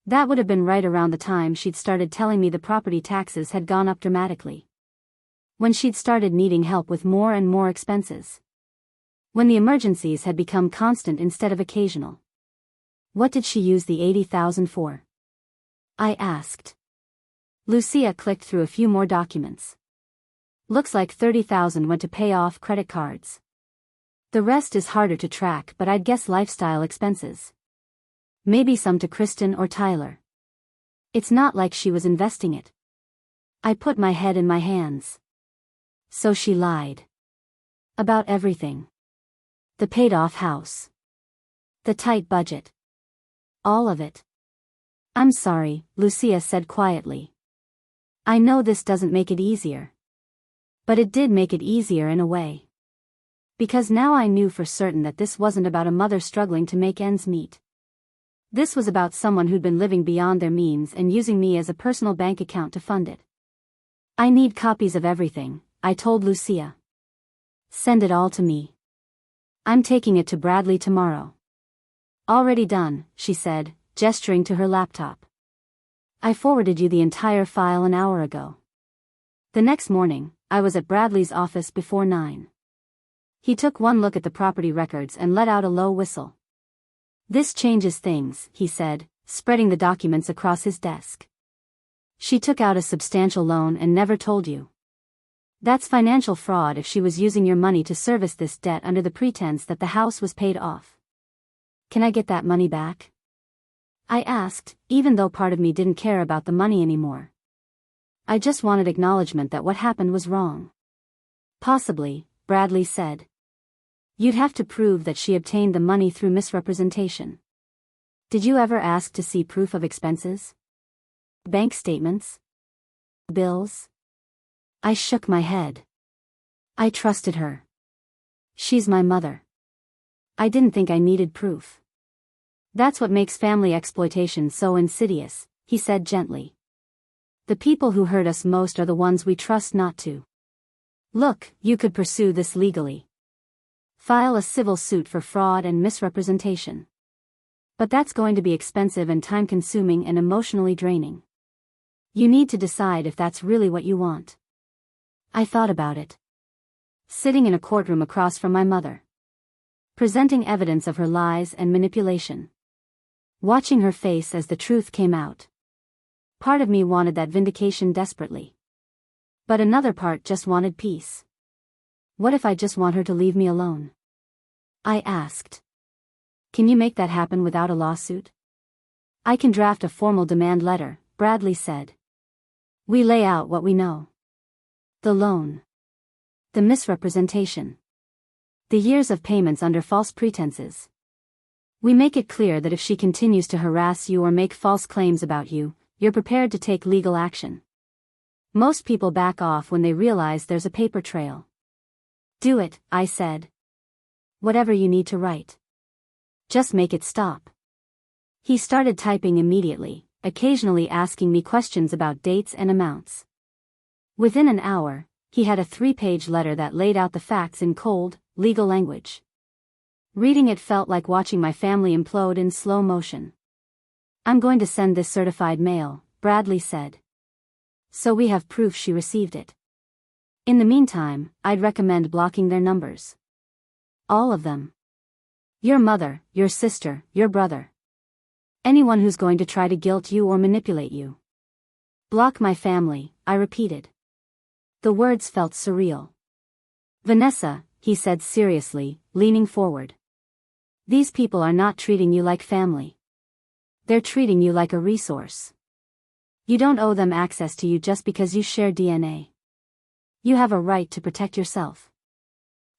Speaker 1: That would have been right around the time she'd started telling me the property taxes had gone up dramatically. When she'd started needing help with more and more expenses. When the emergencies had become constant instead of occasional. What did she use the $80,000 for? I asked. Lucia clicked through a few more documents. Looks like $30,000 went to pay off credit cards. The rest is harder to track, but I'd guess lifestyle expenses. Maybe some to Kristin or Tyler. It's not like she was investing it. I put my head in my hands. So she lied. About everything. The paid-off house. The tight budget. All of it. I'm sorry, Lucia said quietly. I know this doesn't make it easier. But it did make it easier in a way. Because now I knew for certain that this wasn't about a mother struggling to make ends meet. This was about someone who'd been living beyond their means and using me as a personal bank account to fund it. I need copies of everything, I told Lucia. Send it all to me. I'm taking it to Bradley tomorrow. Already done, she said, gesturing to her laptop. I forwarded you the entire file an hour ago. The next morning, I was at Bradley's office before 9. He took one look at the property records and let out a low whistle. This changes things, he said, spreading the documents across his desk. She took out a substantial loan and never told you. That's financial fraud if she was using your money to service this debt under the pretense that the house was paid off. Can I get that money back? I asked, even though part of me didn't care about the money anymore. I just wanted acknowledgement that what happened was wrong. Possibly, Bradley said. You'd have to prove that she obtained the money through misrepresentation. Did you ever ask to see proof of expenses? Bank statements? Bills? I shook my head. I trusted her. She's my mother. I didn't think I needed proof. That's what makes family exploitation so insidious, he said gently. The people who hurt us most are the ones we trust not to. Look, you could pursue this legally. File a civil suit for fraud and misrepresentation. But that's going to be expensive and time-consuming and emotionally draining. You need to decide if that's really what you want. I thought about it. Sitting in a courtroom across from my mother. Presenting evidence of her lies and manipulation. Watching her face as the truth came out. Part of me wanted that vindication desperately. But another part just wanted peace. What if I just want her to leave me alone? I asked. Can you make that happen without a lawsuit? I can draft a formal demand letter, Bradley said. We lay out what we know. The loan. The misrepresentation. The years of payments under false pretenses. We make it clear that if she continues to harass you or make false claims about you, you're prepared to take legal action. Most people back off when they realize there's a paper trail. Do it, I said. Whatever you need to write. Just make it stop. He started typing immediately, occasionally asking me questions about dates and amounts. Within an hour, he had a 3-page letter that laid out the facts in cold, legal language. Reading it felt like watching my family implode in slow motion. I'm going to send this certified mail, Bradley said. So we have proof she received it. In the meantime, I'd recommend blocking their numbers. All of them. Your mother, your sister, your brother. Anyone who's going to try to guilt you or manipulate you. Block my family, I repeated. The words felt surreal. Vanessa, he said seriously, leaning forward. These people are not treating you like family. They're treating you like a resource. You don't owe them access to you just because you share DNA. You have a right to protect yourself.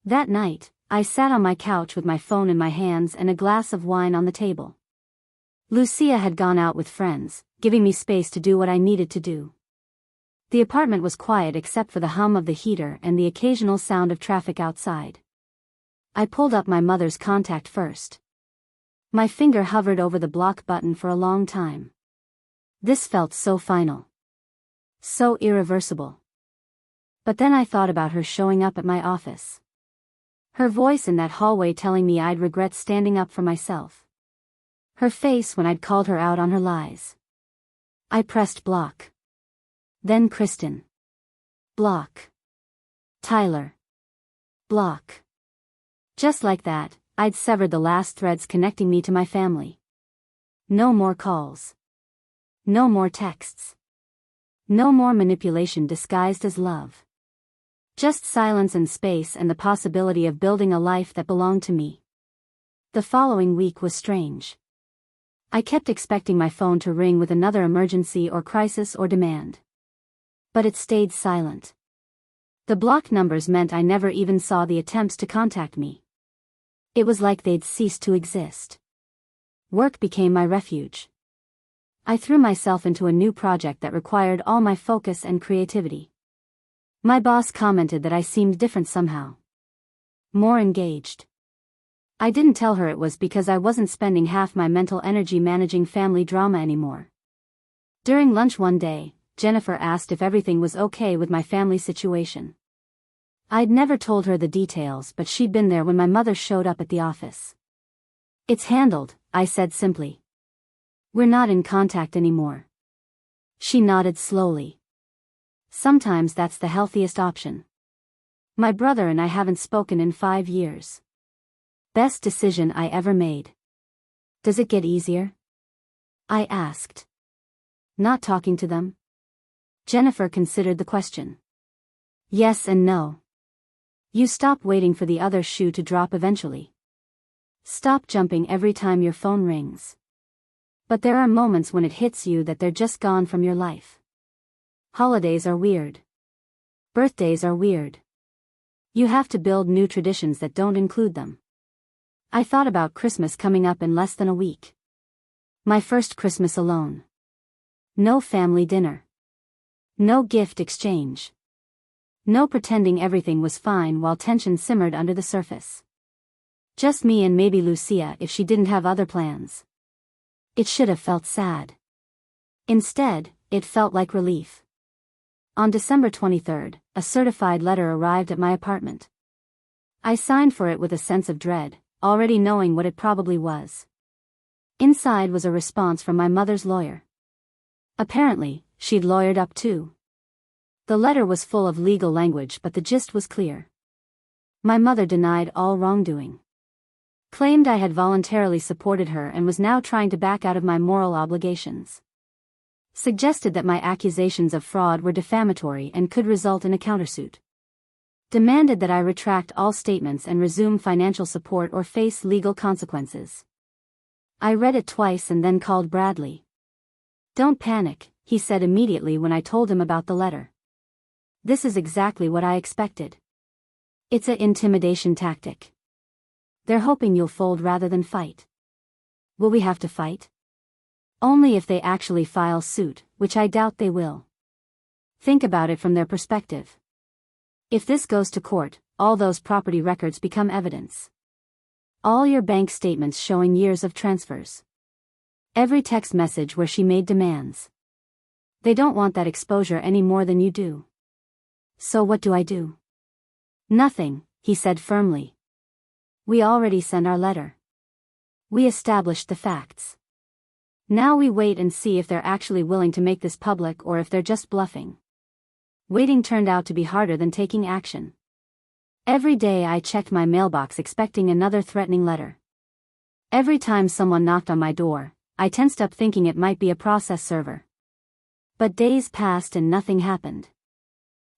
Speaker 1: That night, I sat on my couch with my phone in my hands and a glass of wine on the table. Lucia had gone out with friends, giving me space to do what I needed to do. The apartment was quiet except for the hum of the heater and the occasional sound of traffic outside. I pulled up my mother's contact first. My finger hovered over the block button for a long time. This felt so final. So irreversible. But then I thought about her showing up at my office. Her voice in that hallway telling me I'd regret standing up for myself. Her face when I'd called her out on her lies. I pressed block. Then Kristin. Block. Tyler. Block. Just like that, I'd severed the last threads connecting me to my family. No more calls. No more texts. No more manipulation disguised as love. Just silence and space and the possibility of building a life that belonged to me. The following week was strange. I kept expecting my phone to ring with another emergency or crisis or demand. But it stayed silent. The blocked numbers meant I never even saw the attempts to contact me. It was like they'd ceased to exist. Work became my refuge. I threw myself into a new project that required all my focus and creativity. My boss commented that I seemed different somehow. More engaged. I didn't tell her it was because I wasn't spending half my mental energy managing family drama anymore. During lunch one day, Jennifer asked if everything was okay with my family situation. I'd never told her the details, but she'd been there when my mother showed up at the office. It's handled, I said simply. We're not in contact anymore. She nodded slowly. Sometimes that's the healthiest option. My brother and I haven't spoken in 5 years. Best decision I ever made. Does it get easier? I asked. Not talking to them? Jennifer considered the question. Yes and no. You stop waiting for the other shoe to drop eventually. Stop jumping every time your phone rings. But there are moments when it hits you that they're just gone from your life. Holidays are weird. Birthdays are weird. You have to build new traditions that don't include them. I thought about Christmas coming up in less than a week. My first Christmas alone. No family dinner. No gift exchange. No pretending everything was fine while tension simmered under the surface. Just me and maybe Lucia if she didn't have other plans. It should have felt sad. Instead, it felt like relief. On December 23rd, a certified letter arrived at my apartment. I signed for it with a sense of dread, already knowing what it probably was. Inside was a response from my mother's lawyer. Apparently, she'd lawyered up too. The letter was full of legal language, but the gist was clear. My mother denied all wrongdoing. Claimed I had voluntarily supported her and was now trying to back out of my moral obligations. Suggested that my accusations of fraud were defamatory and could result in a countersuit. Demanded that I retract all statements and resume financial support or face legal consequences. I read it twice and then called Bradley. "Don't panic," he said immediately when I told him about the letter. "This is exactly what I expected. It's an intimidation tactic. They're hoping you'll fold rather than fight." "Will we have to fight?" "Only if they actually file suit, which I doubt they will. Think about it from their perspective. If this goes to court, all those property records become evidence. All your bank statements showing years of transfers. Every text message where she made demands. They don't want that exposure any more than you do. So what do I do?" "Nothing," he said firmly. "We already sent our letter. We established the facts. Now we wait and see if they're actually willing to make this public or if they're just bluffing." Waiting turned out to be harder than taking action. Every day I checked my mailbox expecting another threatening letter. Every time someone knocked on my door, I tensed up thinking it might be a process server. But days passed and nothing happened.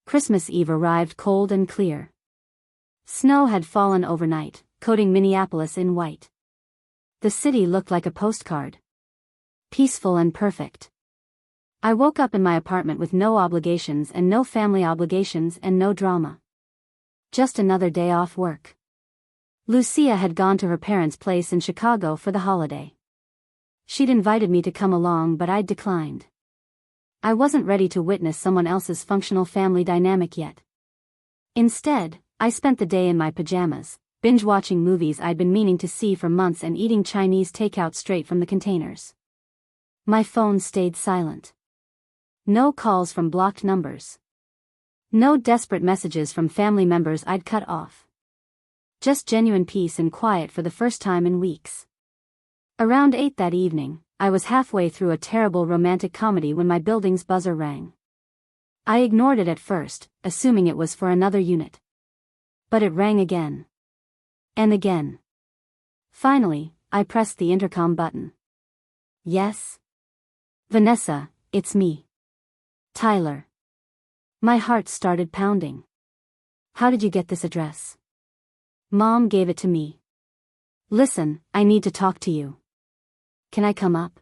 Speaker 1: Christmas Eve arrived cold and clear. Snow had fallen overnight, coating Minneapolis in white. The city looked like a postcard. Peaceful and perfect. I woke up in my apartment with no obligations and no family obligations and no drama. Just another day off work. Lucia had gone to her parents' place in Chicago for the holiday. She'd invited me to come along, but I'd declined. I wasn't ready to witness someone else's functional family dynamic yet. Instead, I spent the day in my pajamas, binge-watching movies I'd been meaning to see for months and eating Chinese takeout straight from the containers. My phone stayed silent. No calls from blocked numbers. No desperate messages from family members I'd cut off. Just genuine peace and quiet for the first time in weeks. Around 8 that evening, I was halfway through a terrible romantic comedy when my building's buzzer rang. I ignored it at first, assuming it was for another unit. But it rang again. And again. Finally, I pressed the intercom button. "Yes?" "Vanessa, it's me. Tyler." My heart started pounding. "How did you get this address?" "Mom gave it to me." "Listen, I need to talk to you." "Can I come up?"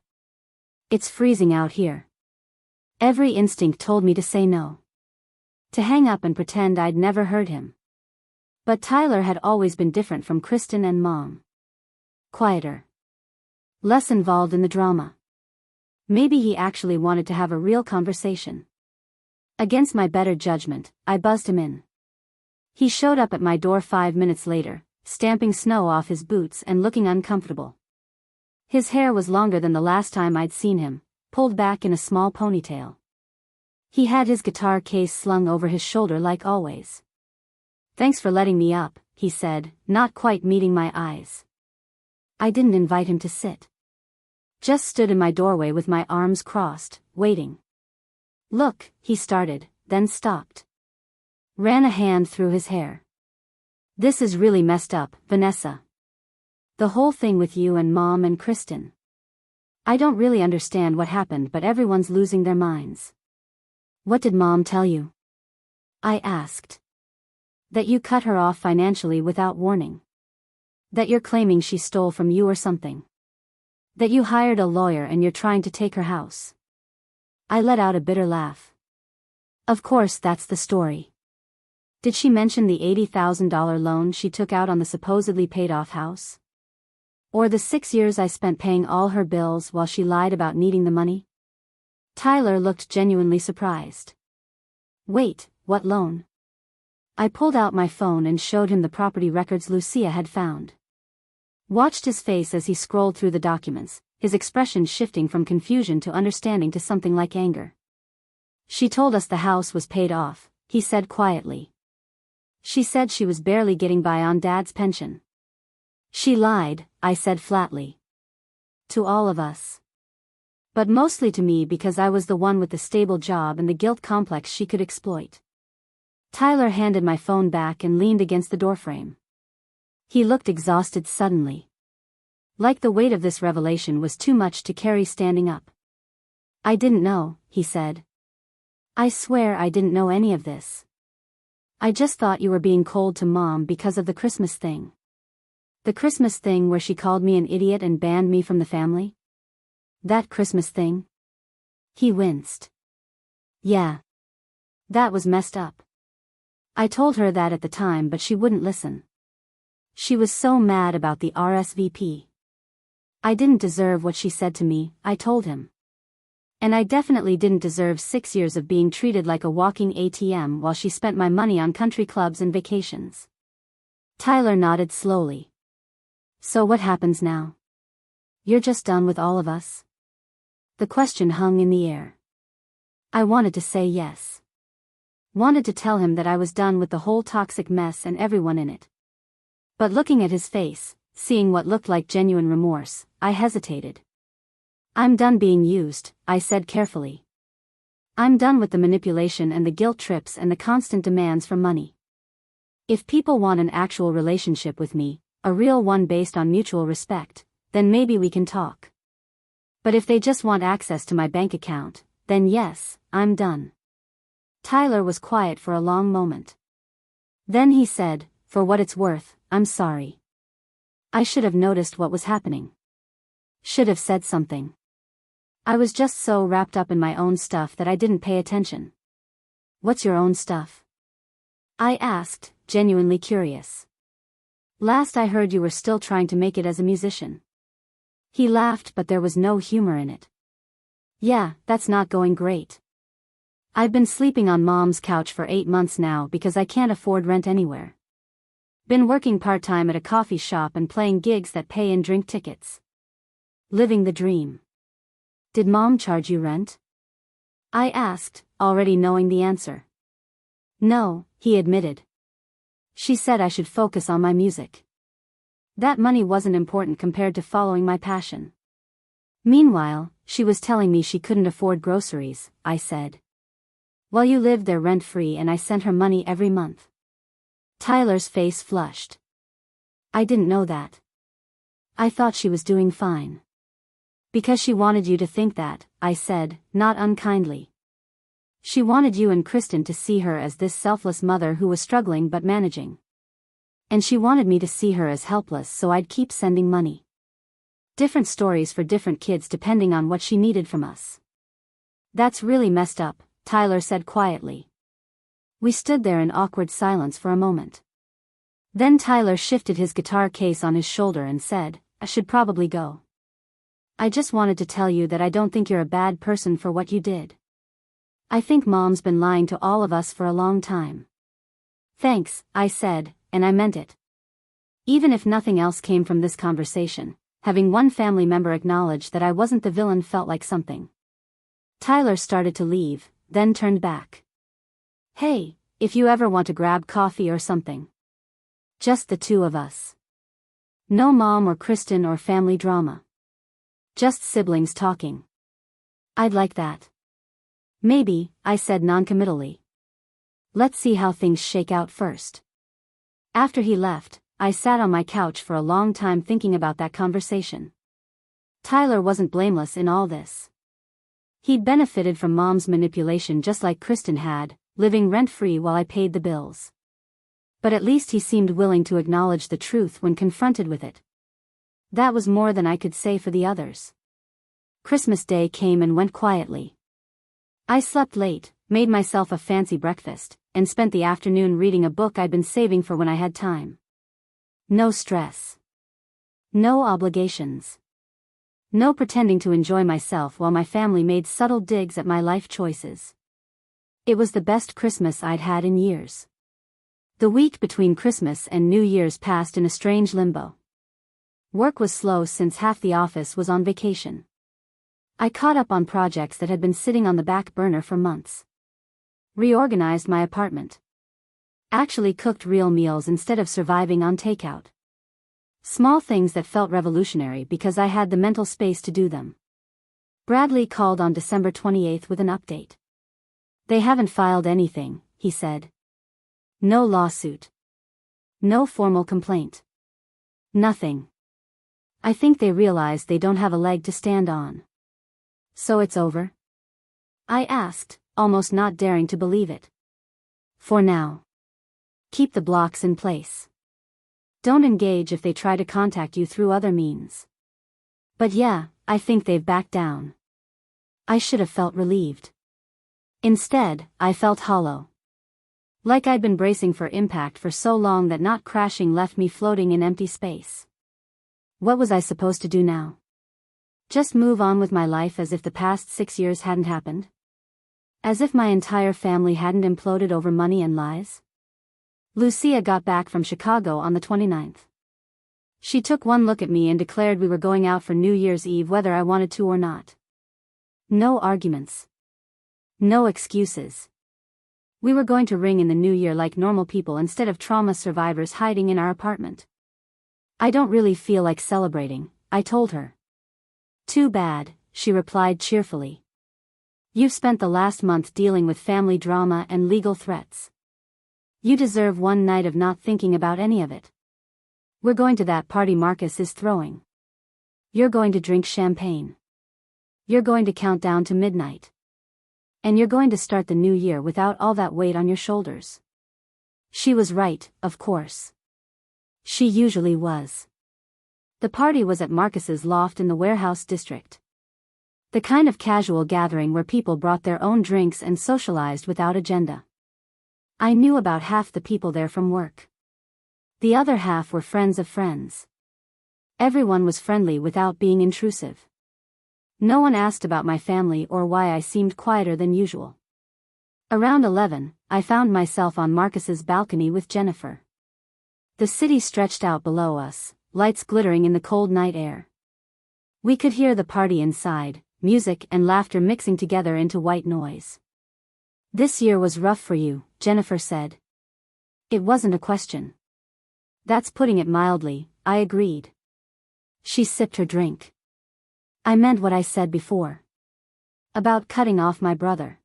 Speaker 1: "It's freezing out here." Every instinct told me to say no. To hang up and pretend I'd never heard him. But Tyler had always been different from Kristin and Mom. Quieter. Less involved in the drama. Maybe he actually wanted to have a real conversation. Against my better judgment, I buzzed him in. He showed up at my door 5 minutes later, stamping snow off his boots and looking uncomfortable. His hair was longer than the last time I'd seen him, pulled back in a small ponytail. He had his guitar case slung over his shoulder like always. "Thanks for letting me up," he said, not quite meeting my eyes. I didn't invite him to sit. Just stood in my doorway with my arms crossed, waiting. "Look," he started, then stopped. Ran a hand through his hair. "This is really messed up, Vanessa. The whole thing with you and Mom and Kristin. I don't really understand what happened, but everyone's losing their minds." "What did Mom tell you?" I asked. "That you cut her off financially without warning. That you're claiming she stole from you or something. That you hired a lawyer and you're trying to take her house." I let out a bitter laugh. "Of course that's the story. Did she mention the $80,000 loan she took out on the supposedly paid-off house? Or the 6 years I spent paying all her bills while she lied about needing the money?" Tyler looked genuinely surprised. "Wait, what loan?" I pulled out my phone and showed him the property records Lucia had found. Watched his face as he scrolled through the documents, his expression shifting from confusion to understanding to something like anger. "She told us the house was paid off," he said quietly. "She said she was barely getting by on Dad's pension." "She lied," I said flatly. "To all of us. But mostly to me because I was the one with the stable job and the guilt complex she could exploit." Tyler handed my phone back and leaned against the doorframe. He looked exhausted suddenly. Like the weight of this revelation was too much to carry standing up. I didn't know, he said. I swear I didn't know any of this. I just thought you were being cold to Mom because of the Christmas thing. The Christmas thing where she called me an idiot and banned me from the family? That Christmas thing? He winced. Yeah. That was messed up. I told her that at the time, but she wouldn't listen. She was so mad about the RSVP. I didn't deserve what she said to me, I told him. And I definitely didn't deserve 6 years of being treated like a walking ATM while she spent my money on country clubs and vacations. Tyler nodded slowly. So what happens now? You're just done with all of us? The question hung in the air. I wanted to say yes. Wanted to tell him that I was done with the whole toxic mess and everyone in it. But looking at his face, seeing what looked like genuine remorse, I hesitated. I'm done being used, I said carefully. I'm done with the manipulation and the guilt trips and the constant demands for money. If people want an actual relationship with me, a real one based on mutual respect, then maybe we can talk. But if they just want access to my bank account, then yes, I'm done. Tyler was quiet for a long moment. Then he said, for what it's worth, I'm sorry. I should have noticed what was happening. Should have said something. I was just so wrapped up in my own stuff that I didn't pay attention. What's your own stuff? I asked, genuinely curious. Last I heard you were still trying to make it as a musician. He laughed, but there was no humor in it. Yeah, that's not going great. I've been sleeping on Mom's couch for 8 months now because I can't afford rent anywhere. Been working part-time at a coffee shop and playing gigs that pay in drink tickets. Living the dream. Did Mom charge you rent? I asked, already knowing the answer. No, he admitted. She said I should focus on my music. That money wasn't important compared to following my passion. Meanwhile, she was telling me she couldn't afford groceries, I said. Well, you lived there rent-free and I sent her money every month. Tyler's face flushed. I didn't know that. I thought she was doing fine. Because she wanted you to think that, I said, not unkindly. She wanted you and Kristin to see her as this selfless mother who was struggling but managing. And she wanted me to see her as helpless, so I'd keep sending money. Different stories for different kids depending on what she needed from us. That's really messed up, Tyler said quietly. We stood there in awkward silence for a moment. Then Tyler shifted his guitar case on his shoulder and said, I should probably go. I just wanted to tell you that I don't think you're a bad person for what you did. I think Mom's been lying to all of us for a long time. Thanks, I said, and I meant it. Even if nothing else came from this conversation, having one family member acknowledge that I wasn't the villain felt like something. Tyler started to leave, then turned back. Hey, if you ever want to grab coffee or something. Just the two of us. No Mom or Kristin or family drama. Just siblings talking. I'd like that. Maybe, I said noncommittally. Let's see how things shake out first. After he left, I sat on my couch for a long time thinking about that conversation. Tyler wasn't blameless in all this. He'd benefited from Mom's manipulation just like Kristin had, living rent-free while I paid the bills. But at least he seemed willing to acknowledge the truth when confronted with it. That was more than I could say for the others. Christmas Day came and went quietly. I slept late, made myself a fancy breakfast, and spent the afternoon reading a book I'd been saving for when I had time. No stress. No obligations. No pretending to enjoy myself while my family made subtle digs at my life choices. It was the best Christmas I'd had in years. The week between Christmas and New Year's passed in a strange limbo. Work was slow since half the office was on vacation. I caught up on projects that had been sitting on the back burner for months. Reorganized my apartment. Actually cooked real meals instead of surviving on takeout. Small things that felt revolutionary because I had the mental space to do them. Bradley called on December 28th with an update. They haven't filed anything, he said. No lawsuit. No formal complaint. Nothing. I think they realize they don't have a leg to stand on. So it's over? I asked, almost not daring to believe it. For now. Keep the blocks in place. Don't engage if they try to contact you through other means. But yeah, I think they've backed down. I should have felt relieved. Instead, I felt hollow. Like I'd been bracing for impact for so long that not crashing left me floating in empty space. What was I supposed to do now? Just move on with my life as if the past 6 years hadn't happened? As if my entire family hadn't imploded over money and lies? Lucia got back from Chicago on the 29th. She took one look at me and declared we were going out for New Year's Eve whether I wanted to or not. No arguments. No excuses. We were going to ring in the new year like normal people instead of trauma survivors hiding in our apartment. I don't really feel like celebrating, I told her. Too bad, she replied cheerfully. You've spent the last month dealing with family drama and legal threats. You deserve one night of not thinking about any of it. We're going to that party Marcus is throwing. You're going to drink champagne. You're going to count down to midnight. And you're going to start the new year without all that weight on your shoulders. She was right, of course. She usually was. The party was at Marcus's loft in the warehouse district. The kind of casual gathering where people brought their own drinks and socialized without agenda. I knew about half the people there from work. The other half were friends of friends. Everyone was friendly without being intrusive. No one asked about my family or why I seemed quieter than usual. Around 11, I found myself on Marcus's balcony with Jennifer. The city stretched out below us, lights glittering in the cold night air. We could hear the party inside, music and laughter mixing together into white noise. This year was rough for you, Jennifer said. It wasn't a question. That's putting it mildly, I agreed. She sipped her drink. I meant what I said before. About cutting off my brother.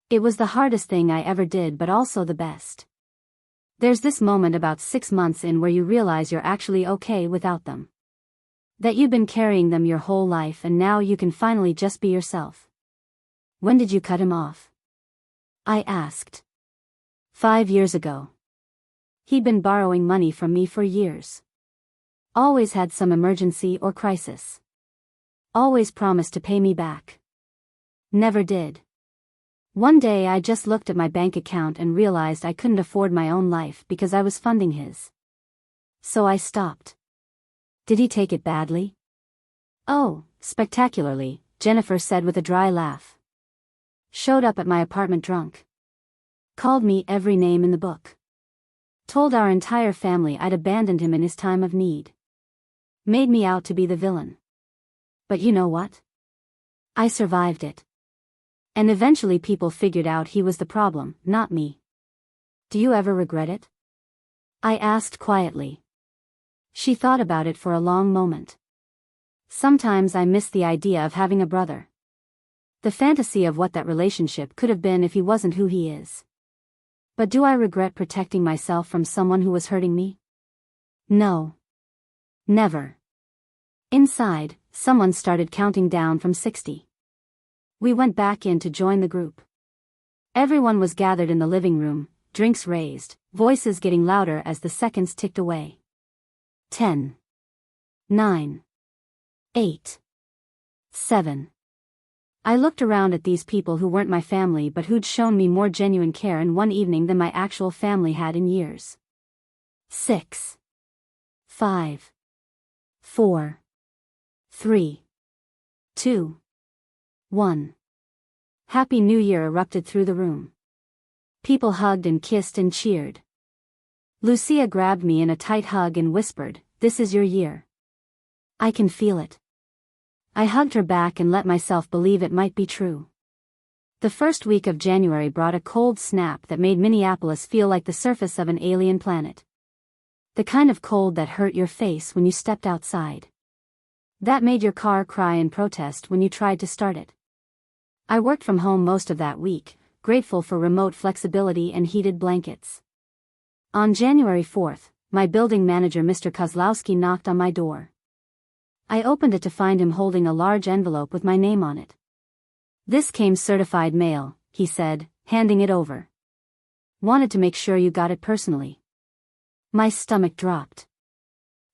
Speaker 1: It was the hardest thing I ever did but also the best. There's this moment about 6 months in where you realize you're actually okay without them. That you've been carrying them your whole life and now you can finally just be yourself. When did you cut him off? I asked. 5 years ago. He'd been borrowing money from me for years. Always had some emergency or crisis. Always promised to pay me back. Never did. One day I just looked at my bank account and realized I couldn't afford my own life because I was funding his. So I stopped. Did he take it badly? Oh, spectacularly, Jennifer said with a dry laugh. Showed up at my apartment drunk. Called me every name in the book. Told our entire family I'd abandoned him in his time of need. Made me out to be the villain. But you know what? I survived it. And eventually people figured out he was the problem, not me. Do you ever regret it? I asked quietly. She thought about it for a long moment. Sometimes I miss the idea of having a brother. The fantasy of what that relationship could have been if he wasn't who he is. But do I regret protecting myself from someone who was hurting me? No. Never. Inside, someone started counting down from 60. We went back in to join the group. Everyone was gathered in the living room, drinks raised, voices getting louder as the seconds ticked away. 10. 9. 8. 7. I looked around at these people who weren't my family but who'd shown me more genuine care in one evening than my actual family had in years. 6. 5. 4. 3. 2. 1. Happy New Year erupted through the room. People hugged and kissed and cheered. Lucia grabbed me in a tight hug and whispered, "This is your year. I can feel it." I hugged her back and let myself believe it might be true. The first week of January brought a cold snap that made Minneapolis feel like the surface of an alien planet. The kind of cold that hurt your face when you stepped outside. That made your car cry in protest when you tried to start it. I worked from home most of that week, grateful for remote flexibility and heated blankets. On January 4th, my building manager Mr. Kozlowski knocked on my door. I opened it to find him holding a large envelope with my name on it. This came certified mail, he said, handing it over. Wanted to make sure you got it personally. My stomach dropped.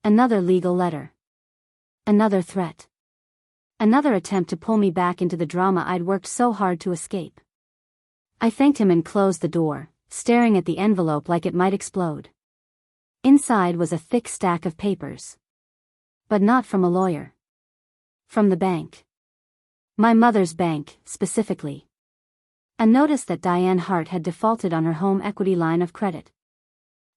Speaker 1: Another legal letter. Another threat. Another attempt to pull me back into the drama I'd worked so hard to escape. I thanked him and closed the door, staring at the envelope like it might explode. Inside was a thick stack of papers. But not from a lawyer. From the bank. My mother's bank, specifically. A notice that Diane Hart had defaulted on her home equity line of credit.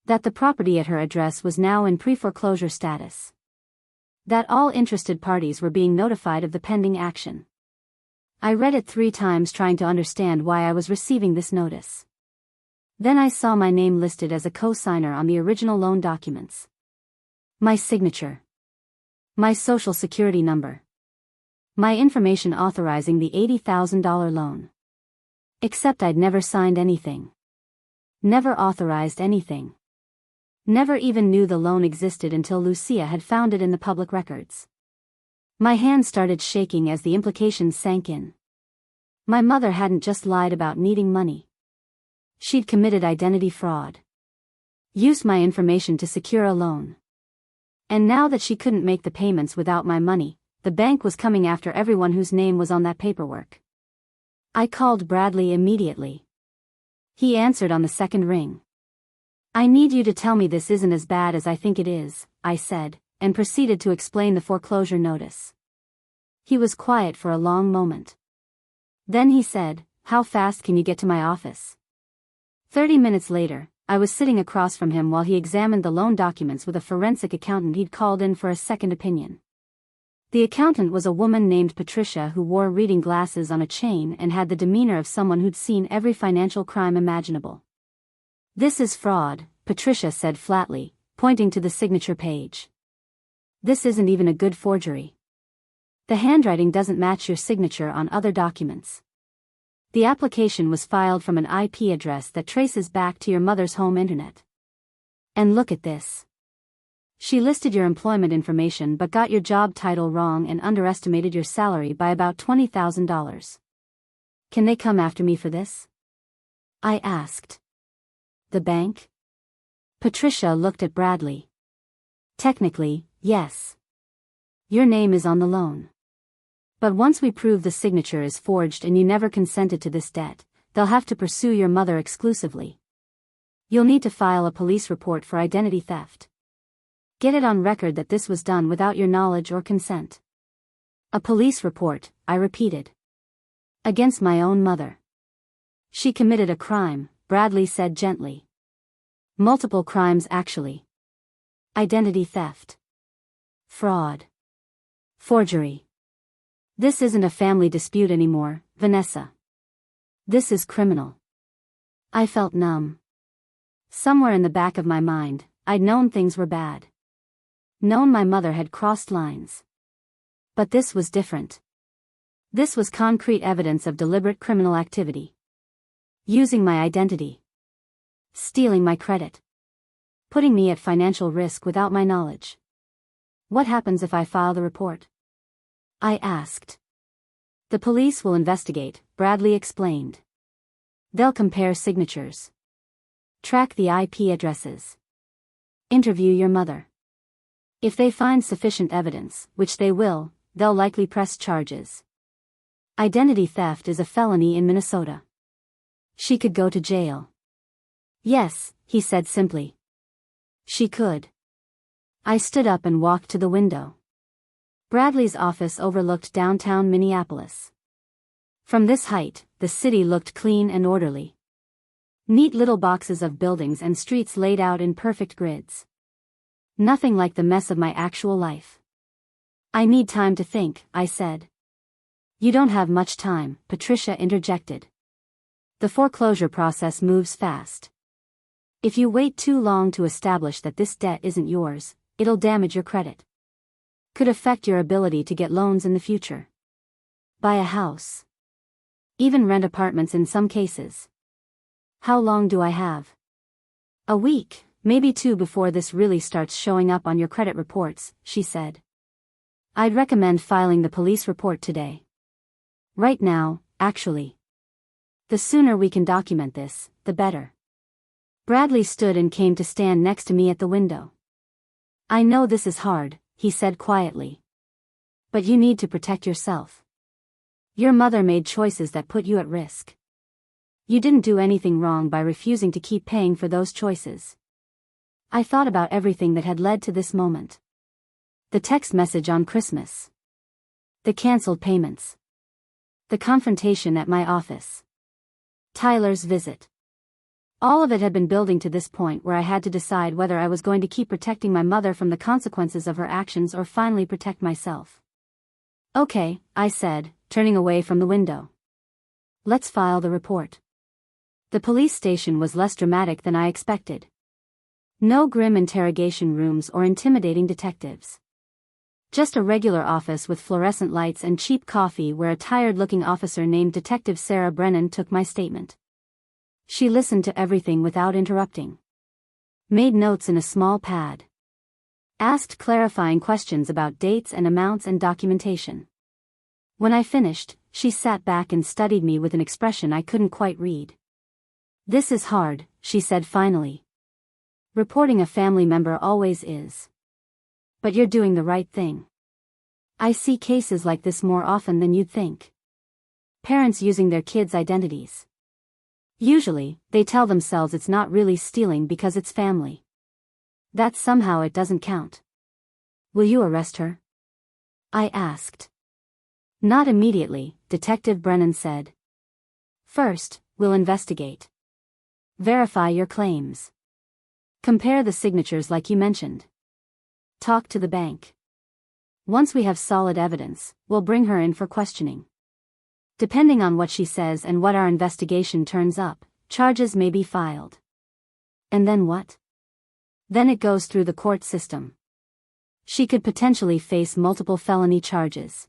Speaker 1: That the property at her address was now in pre-foreclosure status. That all interested parties were being notified of the pending action. I read it 3 times trying to understand why I was receiving this notice. Then I saw my name listed as a co-signer on the original loan documents. My signature. My social security number. My information authorizing the $80,000 loan. Except I'd never signed anything. Never authorized anything. Never even knew the loan existed until Lucia had found it in the public records. My hand started shaking as the implications sank in. My mother hadn't just lied about needing money. She'd committed identity fraud. Used my information to secure a loan. And now that she couldn't make the payments without my money, the bank was coming after everyone whose name was on that paperwork. I called Bradley immediately. He answered on the second ring. I need you to tell me this isn't as bad as I think it is, I said, and proceeded to explain the foreclosure notice. He was quiet for a long moment. Then he said, "How fast can you get to my office?" 30 minutes later, I was sitting across from him while he examined the loan documents with a forensic accountant he'd called in for a second opinion. The accountant was a woman named Patricia who wore reading glasses on a chain and had the demeanor of someone who'd seen every financial crime imaginable. "This is fraud," Patricia said flatly, pointing to the signature page. "This isn't even a good forgery. The handwriting doesn't match your signature on other documents. The application was filed from an IP address that traces back to your mother's home internet. And look at this. She listed your employment information but got your job title wrong and underestimated your salary by about $20,000. Can they come after me for this?" I asked. "The bank?" Patricia looked at Bradley. "Technically, yes. Your name is on the loan. But once we prove the signature is forged and you never consented to this debt, they'll have to pursue your mother exclusively. You'll need to file a police report for identity theft. Get it on record that this was done without your knowledge or consent." "A police report," I repeated. "Against my own mother." "She committed a crime," Bradley said gently. "Multiple crimes actually. Identity theft. Fraud. Forgery. This isn't a family dispute anymore, Vanessa. This is criminal." I felt numb. Somewhere in the back of my mind, I'd known things were bad. Known my mother had crossed lines. But this was different. This was concrete evidence of deliberate criminal activity. Using my identity. Stealing my credit. Putting me at financial risk without my knowledge. "What happens if I file the report?" I asked. "The police will investigate," Bradley explained. "They'll compare signatures. Track the IP addresses. Interview your mother. If they find sufficient evidence, which they will, they'll likely press charges. Identity theft is a felony in Minnesota. She could go to jail." "Yes," he said simply. "She could." I stood up and walked to the window. Bradley's office overlooked downtown Minneapolis. From this height, the city looked clean and orderly. Neat little boxes of buildings and streets laid out in perfect grids. Nothing like the mess of my actual life. "I need time to think," I said. "You don't have much time," Patricia interjected. "The foreclosure process moves fast. If you wait too long to establish that this debt isn't yours, it'll damage your credit. Could affect your ability to get loans in the future. Buy a house. Even rent apartments in some cases." "How long do I have?" "A week, maybe 2 before this really starts showing up on your credit reports," she said. "I'd recommend filing the police report today. Right now, actually. The sooner we can document this, the better. Bradley stood and came to stand next to me at the window. I know this is hard, he said quietly. But you need to protect yourself. Your mother made choices that put you at risk. You didn't do anything wrong by refusing to keep paying for those choices. I thought about everything that had led to this moment. The text message on Christmas. The canceled payments. The confrontation at my office. Tyler's visit. All of it had been building to this point where I had to decide whether I was going to keep protecting my mother from the consequences of her actions or finally protect myself. Okay, I said, turning away from the window. Let's file the report. The police station was less dramatic than I expected. No grim interrogation rooms or intimidating detectives. Just a regular office with fluorescent lights and cheap coffee where a tired-looking officer named Detective Sarah Brennan took my statement. She listened to everything without interrupting. Made notes in a small pad. Asked clarifying questions about dates and amounts and documentation. When I finished, she sat back and studied me with an expression I couldn't quite read. This is hard, she said finally. Reporting a family member always is. But you're doing the right thing. I see cases like this more often than you'd think. Parents using their kids' identities. Usually, they tell themselves it's not really stealing because it's family. That somehow it doesn't count. Will you arrest her? I asked. Not immediately, Detective Brennan said. First, we'll investigate. Verify your claims. Compare the signatures like you mentioned. Talk to the bank. Once we have solid evidence, we'll bring her in for questioning. Depending on what she says and what our investigation turns up, charges may be filed. And then what? Then it goes through the court system. She could potentially face multiple felony charges.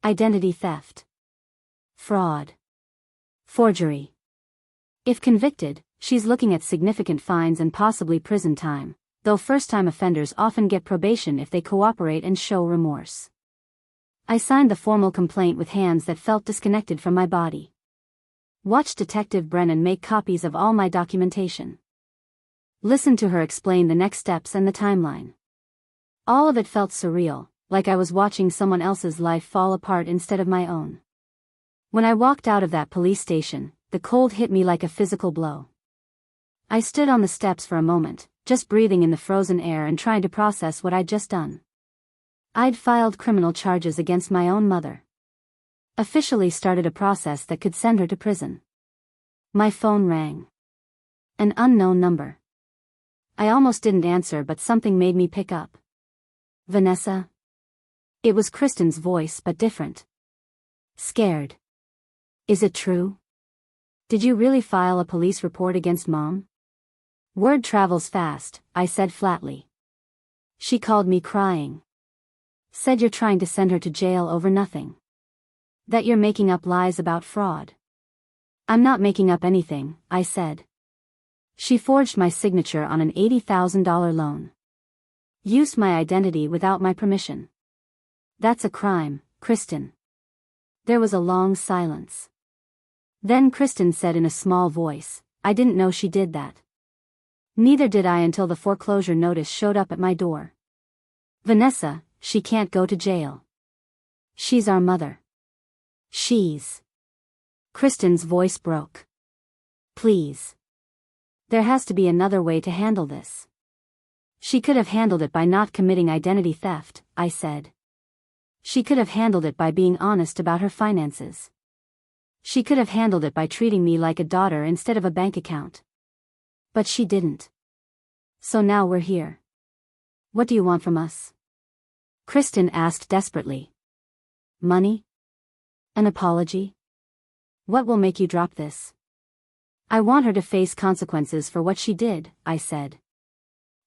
Speaker 1: Identity theft. Fraud. Forgery. If convicted, she's looking at significant fines and possibly prison time, though first-time offenders often get probation if they cooperate and show remorse. I signed the formal complaint with hands that felt disconnected from my body. Watched Detective Brennan make copies of all my documentation. Listened to her explain the next steps and the timeline. All of it felt surreal, like I was watching someone else's life fall apart instead of my own. When I walked out of that police station, the cold hit me like a physical blow. I stood on the steps for a moment, just breathing in the frozen air and trying to process what I'd just done. I'd filed criminal charges against my own mother. Officially started a process that could send her to prison. My phone rang. An unknown number. I almost didn't answer, but something made me pick up. Vanessa? It was Kristin's voice, but different. Scared. Is it true? Did you really file a police report against Mom? Word travels fast, I said flatly. She called me crying. Said you're trying to send her to jail over nothing. That you're making up lies about fraud. I'm not making up anything, I said. She forged my signature on an $80,000 loan. Used my identity without my permission. That's a crime, Kristin. There was a long silence. Then Kristin said in a small voice, I didn't know she did that. Neither did I until the foreclosure notice showed up at my door. Vanessa, she can't go to jail. She's our mother. Kristin's voice broke. Please. There has to be another way to handle this. She could have handled it by not committing identity theft, I said. She could have handled it by being honest about her finances. She could have handled it by treating me like a daughter instead of a bank account. But she didn't. So now we're here. What do you want from us? Kristin asked desperately. Money? An apology? What will make you drop this? I want her to face consequences for what she did, I said.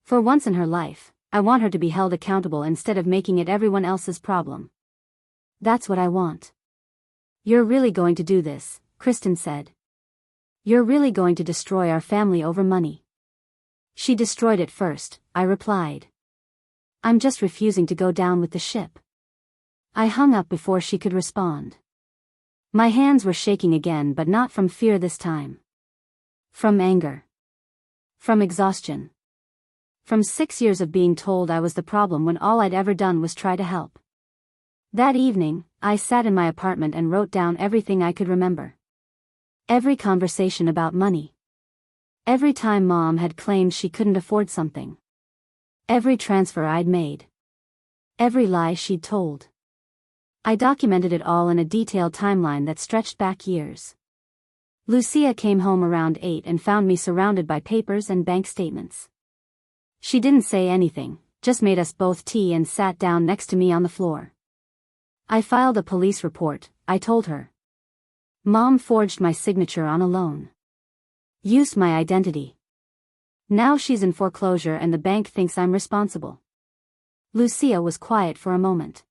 Speaker 1: For once in her life, I want her to be held accountable instead of making it everyone else's problem. That's what I want. You're really going to do this, Kristin said. You're really going to destroy our family over money. She destroyed it first, I replied. I'm just refusing to go down with the ship. I hung up before she could respond. My hands were shaking again, but not from fear this time. From anger. From exhaustion. From 6 years of being told I was the problem when all I'd ever done was try to help. That evening, I sat in my apartment and wrote down everything I could remember. Every conversation about money. Every time Mom had claimed she couldn't afford something. Every transfer I'd made. Every lie she'd told. I documented it all in a detailed timeline that stretched back years. Lucia came home around 8 and found me surrounded by papers and bank statements. She didn't say anything, just made us both tea and sat down next to me on the floor. I filed a police report, I told her. Mom forged my signature on a loan. Used my identity. Now she's in foreclosure and the bank thinks I'm responsible. Lucia was quiet for a moment.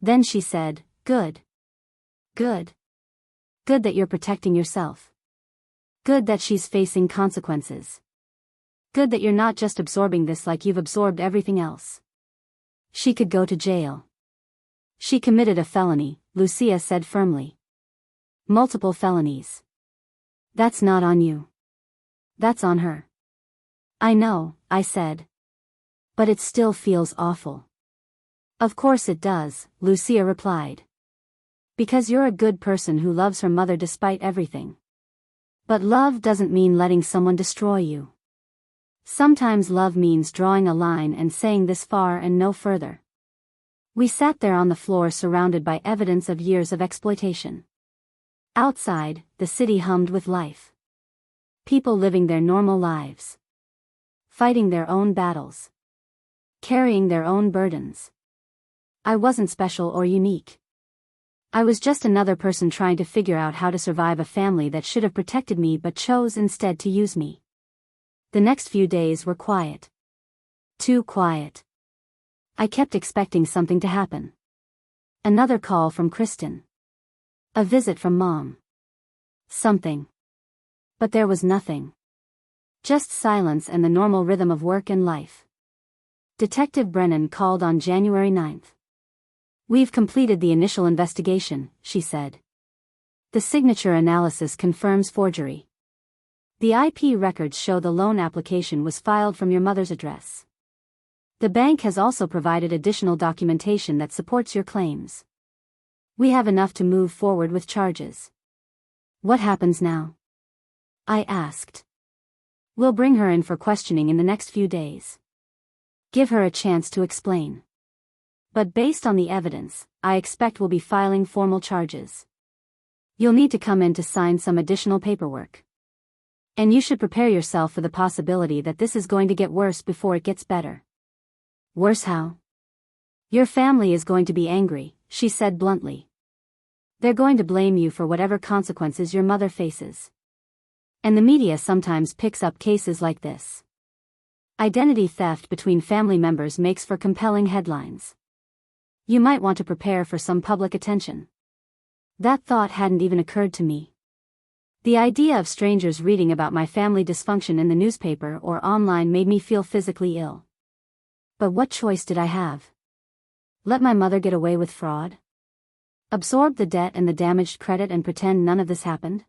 Speaker 1: Then she said, "Good. Good. Good that you're protecting yourself. Good that she's facing consequences. Good that you're not just absorbing this like you've absorbed everything else. She could go to jail." "She committed a felony," Lucia said firmly. "Multiple felonies. That's not on you. That's on her." "I know," I said. "But it still feels awful." "Of course it does," Lucia replied. "Because you're a good person who loves her mother despite everything. But love doesn't mean letting someone destroy you. Sometimes love means drawing a line and saying this far and no further." We sat there on the floor surrounded by evidence of years of exploitation. Outside, the city hummed with life. People living their normal lives. Fighting their own battles. Carrying their own burdens. I wasn't special or unique. I was just another person trying to figure out how to survive a family that should have protected me but chose instead to use me. The next few days were quiet. Too quiet. I kept expecting something to happen. Another call from Kristin. A visit from Mom. Something. But there was nothing. Just silence and the normal rhythm of work and life. Detective Brennan called on January 9th. "We've completed the initial investigation," she said. "The signature analysis confirms forgery. The IP records show the loan application was filed from your mother's address. The bank has also provided additional documentation that supports your claims. We have enough to move forward with charges." "What happens now?" I asked. "We'll bring her in for questioning in the next few days. Give her a chance to explain. But based on the evidence, I expect we'll be filing formal charges. You'll need to come in to sign some additional paperwork. And you should prepare yourself for the possibility that this is going to get worse before it gets better." "Worse how?" "Your family is going to be angry," she said bluntly. "They're going to blame you for whatever consequences your mother faces. And the media sometimes picks up cases like this. Identity theft between family members makes for compelling headlines. You might want to prepare for some public attention." That thought hadn't even occurred to me. The idea of strangers reading about my family dysfunction in the newspaper or online made me feel physically ill. But what choice did I have? Let my mother get away with fraud? Absorb the debt and the damaged credit and pretend none of this happened?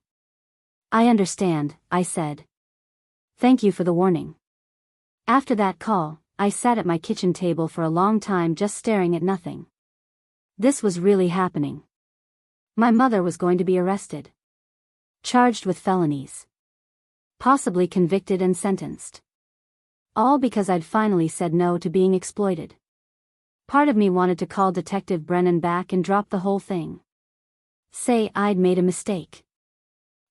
Speaker 1: "I understand," I said. "Thank you for the warning." After that call, I sat at my kitchen table for a long time just staring at nothing. This was really happening. My mother was going to be arrested. Charged with felonies. Possibly convicted and sentenced. All because I'd finally said no to being exploited. Part of me wanted to call Detective Brennan back and drop the whole thing. Say I'd made a mistake.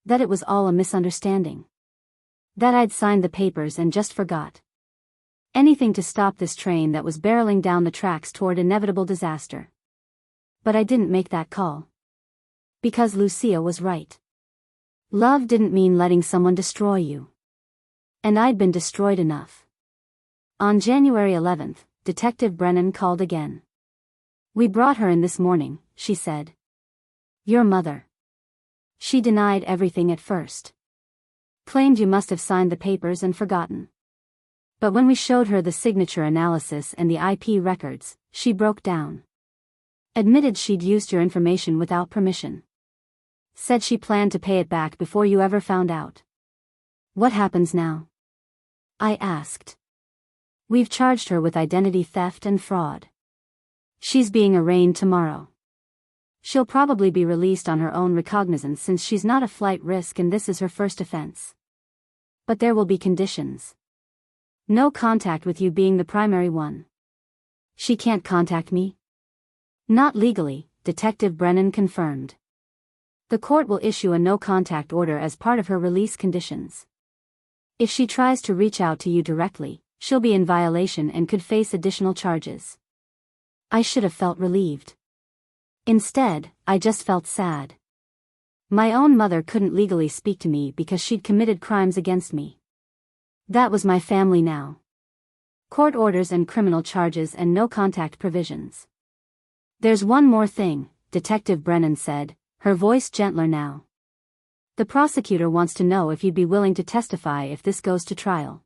Speaker 1: That it was all a misunderstanding. That I'd signed the papers and just forgot. Anything to stop this train that was barreling down the tracks toward inevitable disaster. But I didn't make that call. Because Lucia was right. Love didn't mean letting someone destroy you. And I'd been destroyed enough. On January 11th, Detective Brennan called again. "We brought her in this morning," she said. "Your mother. She denied everything at first. Claimed you must have signed the papers and forgotten. But when we showed her the signature analysis and the IP records, she broke down. Admitted she'd used your information without permission. Said she planned to pay it back before you ever found out. What happens now? I asked. We've charged her with identity theft and fraud. She's being arraigned tomorrow. She'll probably be released on her own recognizance since she's not a flight risk and this is her first offense. But there will be conditions. No contact with you being the primary one. She can't contact me? Not legally, Detective Brennan confirmed. The court will issue a no-contact order as part of her release conditions. If she tries to reach out to you directly, she'll be in violation and could face additional charges. I should have felt relieved. Instead, I just felt sad. My own mother couldn't legally speak to me because she'd committed crimes against me. That was my family now. Court orders and criminal charges and no contact provisions. There's one more thing, Detective Brennan said, her voice gentler now. The prosecutor wants to know if you'd be willing to testify if this goes to trial.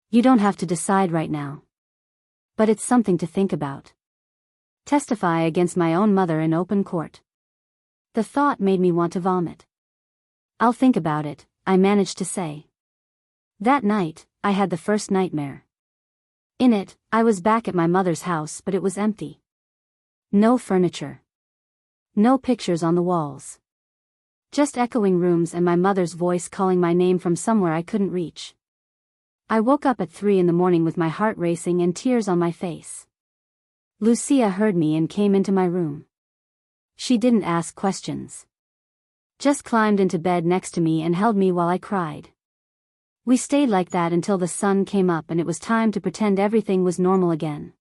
Speaker 1: You don't have to decide right now. But it's something to think about. Testify against my own mother in open court. The thought made me want to vomit. I'll think about it, I managed to say. That night, I had the first nightmare. In it, I was back at my mother's house but it was empty. No furniture. No pictures on the walls. Just echoing rooms and my mother's voice calling my name from somewhere I couldn't reach. I woke up at 3 a.m. with my heart racing and tears on my face. Lucia heard me and came into my room. She didn't ask questions. Just climbed into bed next to me and held me while I cried. We stayed like that until the sun came up and it was time to pretend everything was normal again.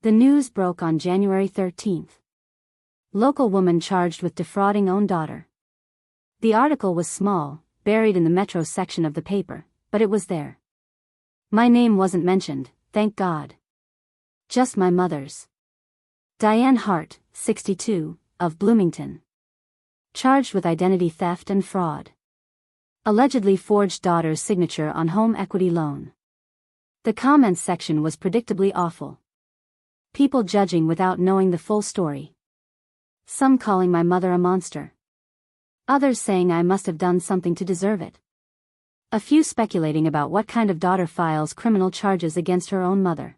Speaker 1: The news broke on January 13th. Local woman charged with defrauding own daughter. The article was small, buried in the Metro section of the paper, but it was there. My name wasn't mentioned, thank God. Just my mother's. Diane Hart, 62, of Bloomington. Charged with identity theft and fraud. Allegedly forged daughter's signature on home equity loan. The comments section was predictably awful. People judging without knowing the full story. Some calling my mother a monster. Others saying I must have done something to deserve it. A few speculating about what kind of daughter files criminal charges against her own mother.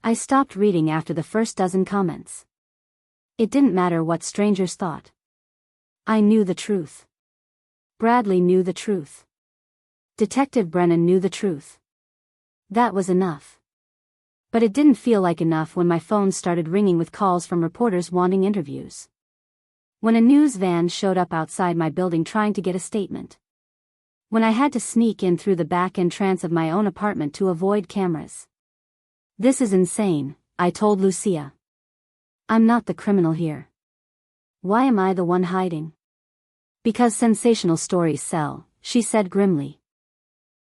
Speaker 1: I stopped reading after the first dozen comments. It didn't matter what strangers thought. I knew the truth. Bradley knew the truth. Detective Brennan knew the truth. That was enough. But it didn't feel like enough when my phone started ringing with calls from reporters wanting interviews. When a news van showed up outside my building trying to get a statement. When I had to sneak in through the back entrance of my own apartment to avoid cameras. This is insane, I told Lucia. I'm not the criminal here. Why am I the one hiding? Because sensational stories sell, she said grimly.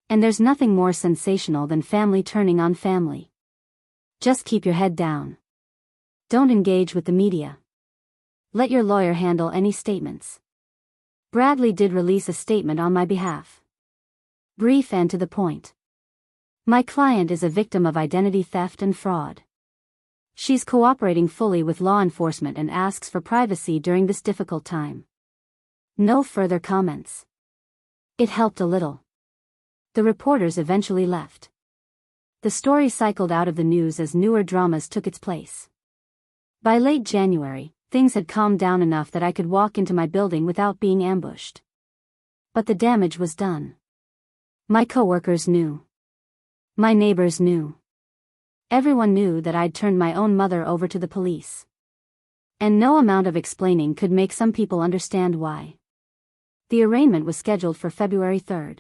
Speaker 1: And there's nothing more sensational than family turning on family. Just keep your head down. Don't engage with the media. Let your lawyer handle any statements. Bradley did release a statement on my behalf. Brief and to the point. My client is a victim of identity theft and fraud. She's cooperating fully with law enforcement and asks for privacy during this difficult time. No further comments. It helped a little. The reporters eventually left. The story cycled out of the news as newer dramas took its place. By late January, things had calmed down enough that I could walk into my building without being ambushed. But the damage was done. My coworkers knew. My neighbors knew. Everyone knew that I'd turned my own mother over to the police. And no amount of explaining could make some people understand why. The arraignment was scheduled for February 3rd.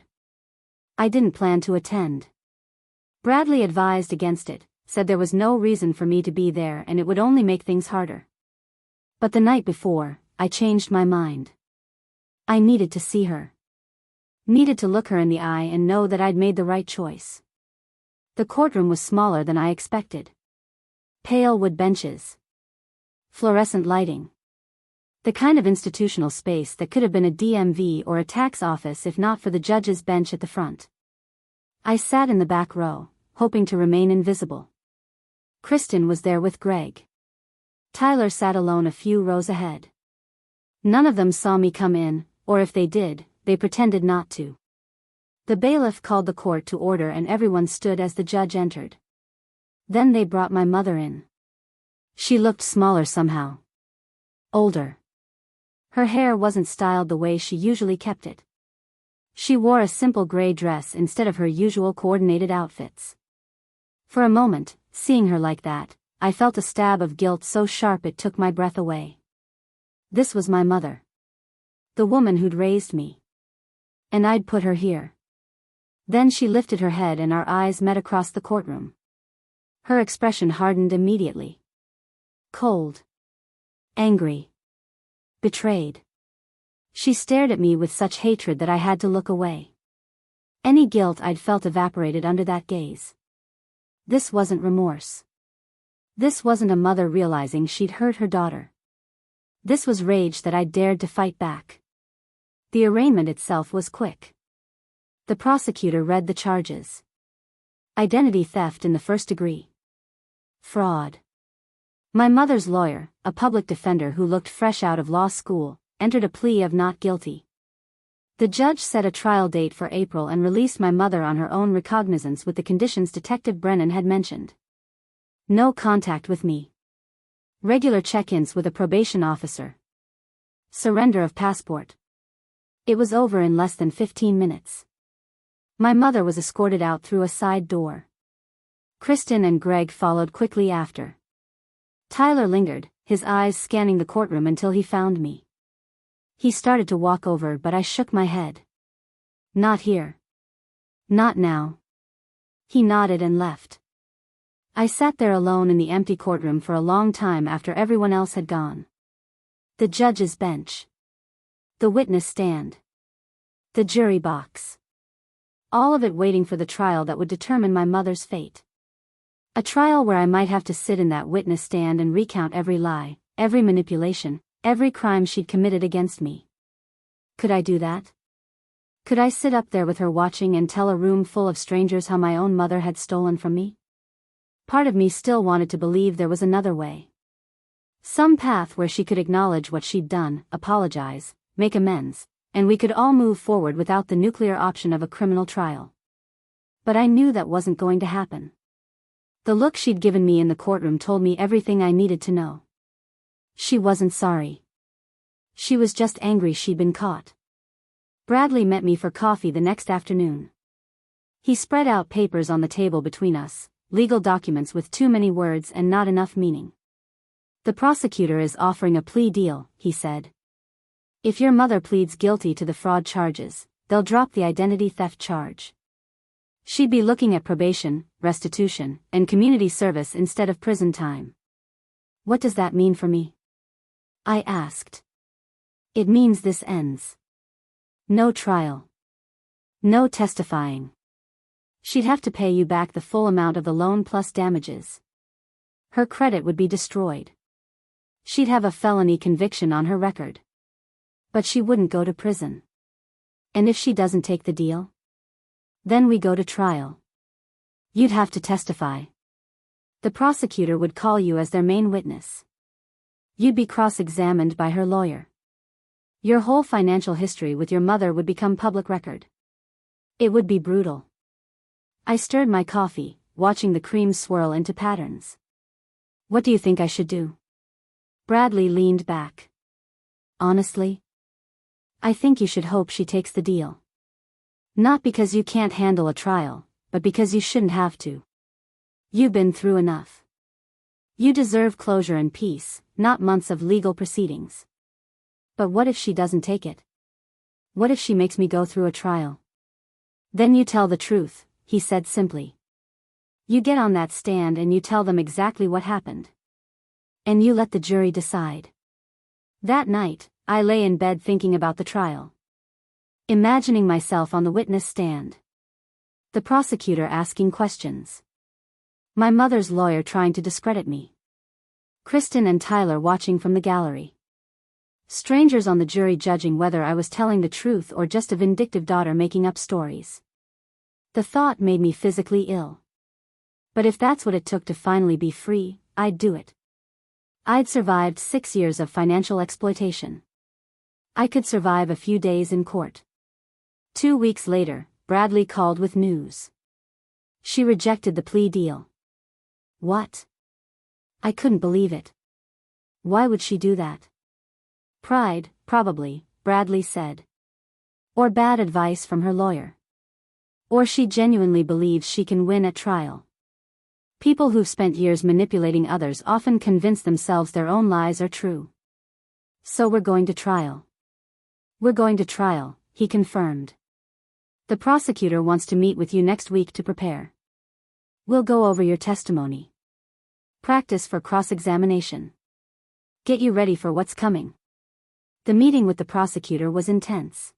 Speaker 1: I didn't plan to attend. Bradley advised against it, said there was no reason for me to be there and it would only make things harder. But the night before, I changed my mind. I needed to see her. Needed to look her in the eye and know that I'd made the right choice. The courtroom was smaller than I expected. Pale wood benches. Fluorescent lighting. The kind of institutional space that could have been a DMV or a tax office if not for the judge's bench at the front. I sat in the back row, hoping to remain invisible. Kristin was there with Greg. Tyler sat alone a few rows ahead. None of them saw me come in, or if they did, they pretended not to. The bailiff called the court to order and everyone stood as the judge entered. Then they brought my mother in. She looked smaller somehow. Older. Her hair wasn't styled the way she usually kept it. She wore a simple gray dress instead of her usual coordinated outfits. For a moment, seeing her like that, I felt a stab of guilt so sharp it took my breath away. This was my mother. The woman who'd raised me. And I'd put her here. Then she lifted her head and our eyes met across the courtroom. Her expression hardened immediately. Cold. Angry. Betrayed. She stared at me with such hatred that I had to look away. Any guilt I'd felt evaporated under that gaze. This wasn't remorse. This wasn't a mother realizing she'd hurt her daughter. This was rage that I dared to fight back. The arraignment itself was quick. The prosecutor read the charges. Identity theft in the first degree. Fraud. My mother's lawyer, a public defender who looked fresh out of law school, entered a plea of not guilty. The judge set a trial date for April and released my mother on her own recognizance with the conditions Detective Brennan had mentioned. No contact with me. Regular check-ins with a probation officer. Surrender of passport. It was over in less than 15 minutes. My mother was escorted out through a side door. Kristin and Greg followed quickly after. Tyler lingered, his eyes scanning the courtroom until he found me. He started to walk over but I shook my head. Not here. Not now. He nodded and left. I sat there alone in the empty courtroom for a long time after everyone else had gone. The judge's bench. The witness stand. The jury box. All of it waiting for the trial that would determine my mother's fate. A trial where I might have to sit in that witness stand and recount every lie, every manipulation, every crime she'd committed against me. Could I do that? Could I sit up there with her watching and tell a room full of strangers how my own mother had stolen from me? Part of me still wanted to believe there was another way. Some path where she could acknowledge what she'd done, apologize, make amends, and we could all move forward without the nuclear option of a criminal trial. But I knew that wasn't going to happen. The look she'd given me in the courtroom told me everything I needed to know. She wasn't sorry. She was just angry she'd been caught. Bradley met me for coffee the next afternoon. He spread out papers on the table between us, legal documents with too many words and not enough meaning. The prosecutor is offering a plea deal, he said. If your mother pleads guilty to the fraud charges, they'll drop the identity theft charge. She'd be looking at probation, restitution, and community service instead of prison time. What does that mean for me? I asked. It means this ends. No trial. No testifying. She'd have to pay you back the full amount of the loan plus damages. Her credit would be destroyed. She'd have a felony conviction on her record. But she wouldn't go to prison. And if she doesn't take the deal? Then we go to trial. You'd have to testify. The prosecutor would call you as their main witness. You'd be cross-examined by her lawyer. Your whole financial history with your mother would become public record. It would be brutal. I stirred my coffee, watching the cream swirl into patterns. What do you think I should do? Bradley leaned back. Honestly? I think you should hope she takes the deal. Not because you can't handle a trial, but because you shouldn't have to. You've been through enough. You deserve closure and peace, not months of legal proceedings. But what if she doesn't take it? What if she makes me go through a trial? Then you tell the truth, he said simply. You get on that stand and you tell them exactly what happened. And you let the jury decide. That night, I lay in bed thinking about the trial. Imagining myself on the witness stand. The prosecutor asking questions. My mother's lawyer trying to discredit me. Kristin and Tyler watching from the gallery. Strangers on the jury judging whether I was telling the truth or just a vindictive daughter making up stories. The thought made me physically ill. But if that's what it took to finally be free, I'd do it. I'd survived 6 years of financial exploitation. I could survive a few days in court. 2 weeks later, Bradley called with news. She rejected the plea deal. What? I couldn't believe it. Why would she do that? Pride, probably, Bradley said. Or bad advice from her lawyer. Or she genuinely believes she can win at trial. People who've spent years manipulating others often convince themselves their own lies are true. So we're going to trial. We're going to trial, he confirmed. The prosecutor wants to meet with you next week to prepare. We'll go over your testimony. Practice for cross-examination. Get you ready for what's coming. The meeting with the prosecutor was intense.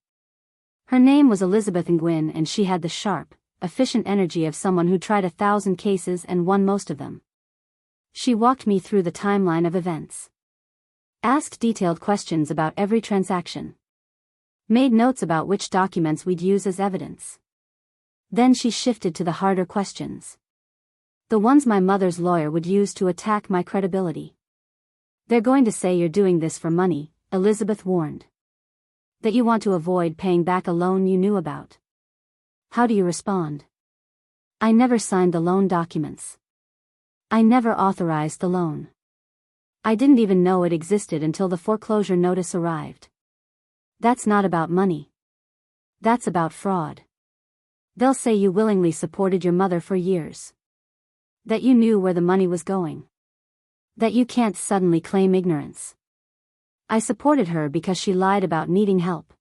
Speaker 1: Her name was Elizabeth Nguyen, and she had the sharp, efficient energy of someone who tried 1,000 cases and won most of them. She walked me through the timeline of events. Asked detailed questions about every transaction. Made notes about which documents we'd use as evidence. Then she shifted to the harder questions. The ones my mother's lawyer would use to attack my credibility. They're going to say you're doing this for money, Elizabeth warned. That you want to avoid paying back a loan you knew about. How do you respond? I never signed the loan documents. I never authorized the loan. I didn't even know it existed until the foreclosure notice arrived. That's not about money. That's about fraud. They'll say you willingly supported your mother for years. That you knew where the money was going. That you can't suddenly claim ignorance. I supported her because she lied about needing help.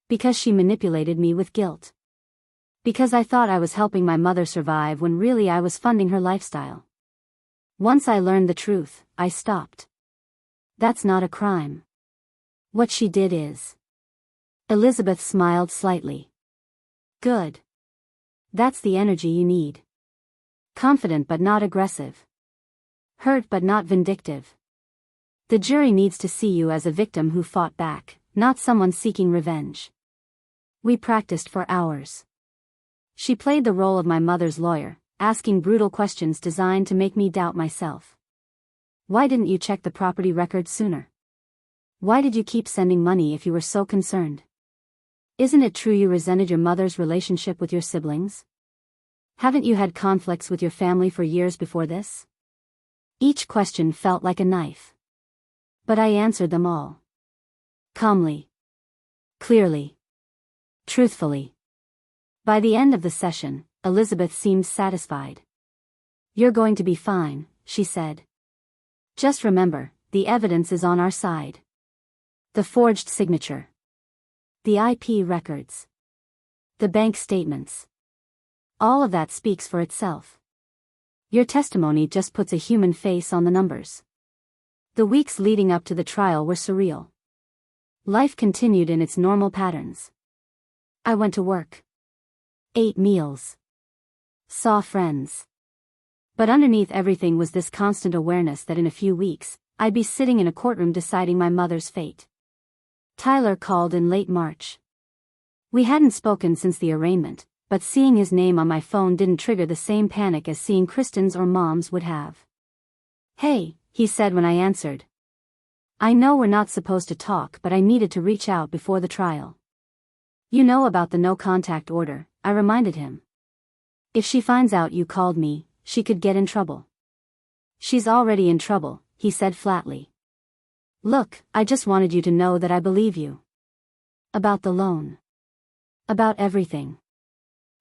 Speaker 1: Because she manipulated me with guilt. Because I thought I was helping my mother survive when really I was funding her lifestyle. Once I learned the truth, I stopped. That's not a crime. What she did is. Elizabeth smiled slightly. Good. That's the energy you need. Confident but not aggressive. Hurt but not vindictive. The jury needs to see you as a victim who fought back, not someone seeking revenge. We practiced for hours. She played the role of my mother's lawyer, asking brutal questions designed to make me doubt myself. Why didn't you check the property records sooner? Why did you keep sending money if you were so concerned? Isn't it true you resented your mother's relationship with your siblings? Haven't you had conflicts with your family for years before this? Each question felt like a knife. But I answered them all. Calmly. Clearly. Truthfully. By the end of the session, Elizabeth seemed satisfied. You're going to be fine, she said. Just remember, the evidence is on our side. The forged signature. The IP records. The bank statements. All of that speaks for itself. Your testimony just puts a human face on the numbers. The weeks leading up to the trial were surreal. Life continued in its normal patterns. I went to work. Ate meals. Saw friends. But underneath everything was this constant awareness that in a few weeks, I'd be sitting in a courtroom deciding my mother's fate. Tyler called in late March. We hadn't spoken since the arraignment, but seeing his name on my phone didn't trigger the same panic as seeing Kristin's or Mom's would have. Hey, he said when I answered. I know we're not supposed to talk, but I needed to reach out before the trial. You know about the no-contact order, I reminded him. If she finds out you called me, she could get in trouble. She's already in trouble, he said flatly. Look, I just wanted you to know that I believe you. About the loan. About everything.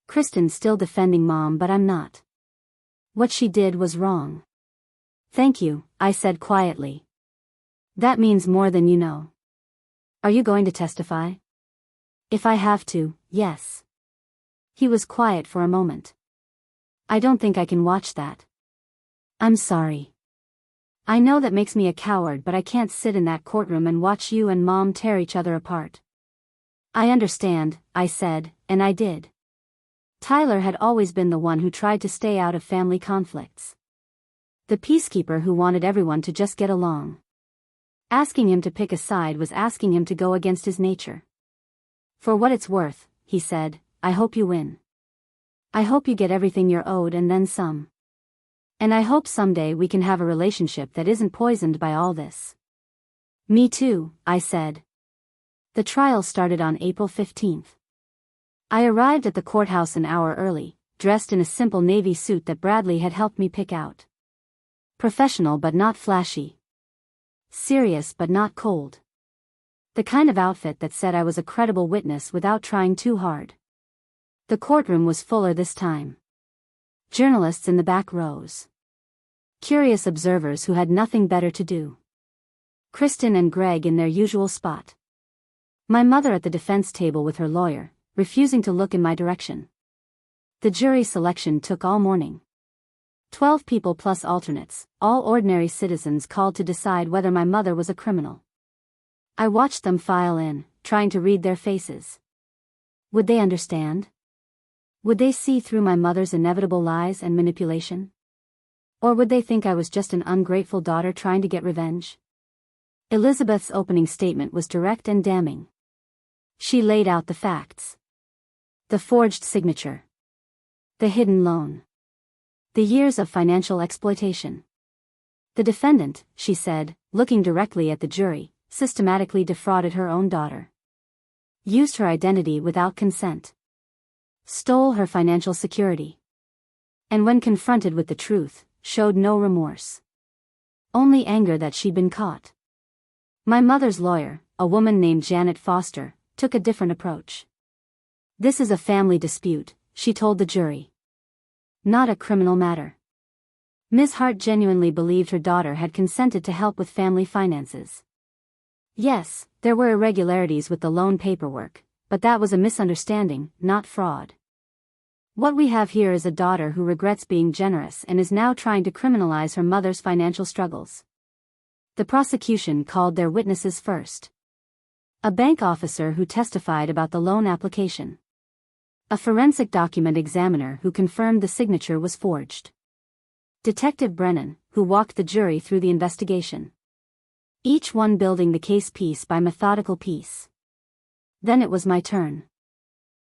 Speaker 1: Kristin's still defending Mom, but I'm not. What she did was wrong. Thank you, I said quietly. That means more than you know. Are you going to testify? If I have to, yes. He was quiet for a moment. I don't think I can watch that. I'm sorry. I know that makes me a coward, but I can't sit in that courtroom and watch you and Mom tear each other apart. I understand, I said, and I did. Tyler had always been the one who tried to stay out of family conflicts. The peacekeeper who wanted everyone to just get along. Asking him to pick a side was asking him to go against his nature. For what it's worth, he said, I hope you win. I hope you get everything you're owed and then some. And I hope someday we can have a relationship that isn't poisoned by all this. Me too, I said. The trial started on April 15th. I arrived at the courthouse an hour early, dressed in a simple navy suit that Bradley had helped me pick out. Professional but not flashy. Serious but not cold. The kind of outfit that said I was a credible witness without trying too hard. The courtroom was fuller this time. Journalists in the back rows. Curious observers who had nothing better to do. Kristin and Greg in their usual spot. My mother at the defense table with her lawyer, refusing to look in my direction. The jury selection took all morning. 12 people plus alternates, all ordinary citizens called to decide whether my mother was a criminal. I watched them file in, trying to read their faces. Would they understand? Would they see through my mother's inevitable lies and manipulation? Or would they think I was just an ungrateful daughter trying to get revenge? Elizabeth's opening statement was direct and damning. She laid out the facts. The forged signature. The hidden loan. The years of financial exploitation. The defendant, she said, looking directly at the jury, systematically defrauded her own daughter. Used her identity without consent. Stole her financial security. And when confronted with the truth, showed no remorse. Only anger that she'd been caught. My mother's lawyer, a woman named Janet Foster, took a different approach. This is a family dispute, she told the jury. Not a criminal matter. Ms. Hart genuinely believed her daughter had consented to help with family finances. Yes, there were irregularities with the loan paperwork, but that was a misunderstanding, not fraud. What we have here is a daughter who regrets being generous and is now trying to criminalize her mother's financial struggles. The prosecution called their witnesses first. A bank officer who testified about the loan application. A forensic document examiner who confirmed the signature was forged. Detective Brennan, who walked the jury through the investigation. Each one building the case piece by methodical piece. Then it was my turn.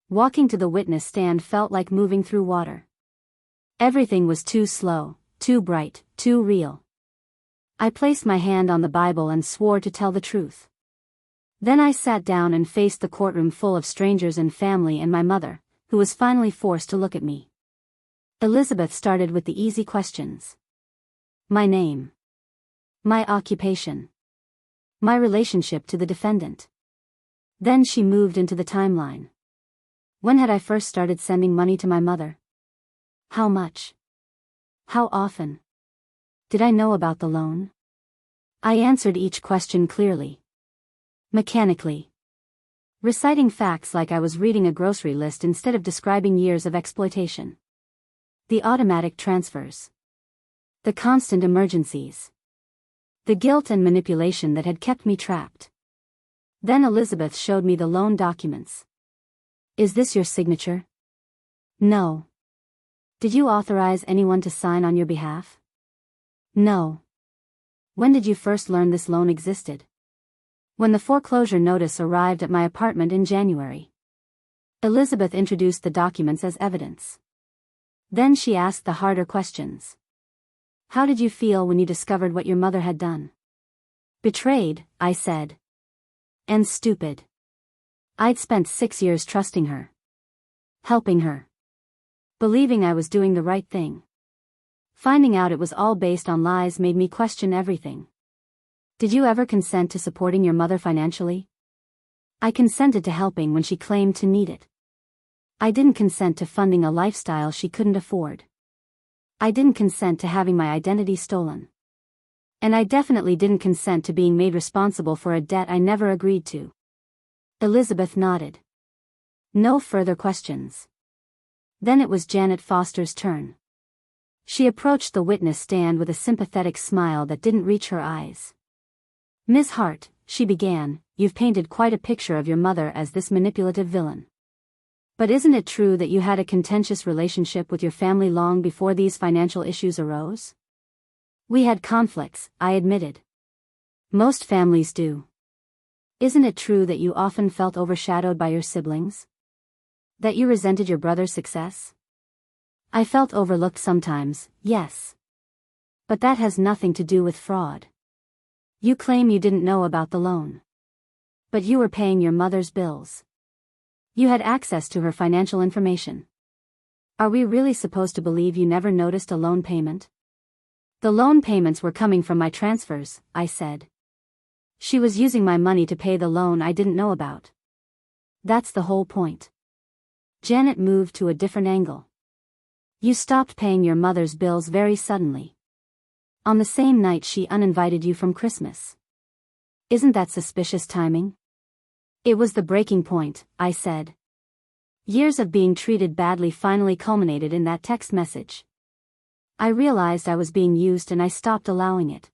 Speaker 1: Walking to the witness stand felt like moving through water. Everything was too slow, too bright, too real. I placed my hand on the Bible and swore to tell the truth. Then I sat down and faced the courtroom full of strangers and family and my mother, who was finally forced to look at me. Elizabeth started with the easy questions. My name. My occupation. My relationship to the defendant. Then she moved into the timeline. When had I first started sending money to my mother? How much? How often? Did I know about the loan? I answered each question clearly. Mechanically. Reciting facts like I was reading a grocery list instead of describing years of exploitation. The automatic transfers. The constant emergencies. The guilt and manipulation that had kept me trapped. Then Elizabeth showed me the loan documents. Is this your signature? No. Did you authorize anyone to sign on your behalf? No. When did you first learn this loan existed? When the foreclosure notice arrived at my apartment in January. Elizabeth introduced the documents as evidence. Then she asked the harder questions. How did you feel when you discovered what your mother had done? Betrayed, I said. And stupid. I'd spent 6 years trusting her. Helping her. Believing I was doing the right thing. Finding out it was all based on lies made me question everything. Did you ever consent to supporting your mother financially? I consented to helping when she claimed to need it. I didn't consent to funding a lifestyle she couldn't afford. I didn't consent to having my identity stolen. And I definitely didn't consent to being made responsible for a debt I never agreed to. Elizabeth nodded. No further questions. Then it was Janet Foster's turn. She approached the witness stand with a sympathetic smile that didn't reach her eyes. Ms. Hart, she began, you've painted quite a picture of your mother as this manipulative villain. But isn't it true that you had a contentious relationship with your family long before these financial issues arose? We had conflicts, I admitted. Most families do. Isn't it true that you often felt overshadowed by your siblings? That you resented your brother's success? I felt overlooked sometimes, yes. But that has nothing to do with fraud. You claim you didn't know about the loan. But you were paying your mother's bills. You had access to her financial information. Are we really supposed to believe you never noticed a loan payment? The loan payments were coming from my transfers, I said. She was using my money to pay the loan I didn't know about. That's the whole point. Janet moved to a different angle. You stopped paying your mother's bills very suddenly. On the same night she uninvited you from Christmas. Isn't that suspicious timing? It was the breaking point, I said. Years of being treated badly finally culminated in that text message. I realized I was being used and I stopped allowing it.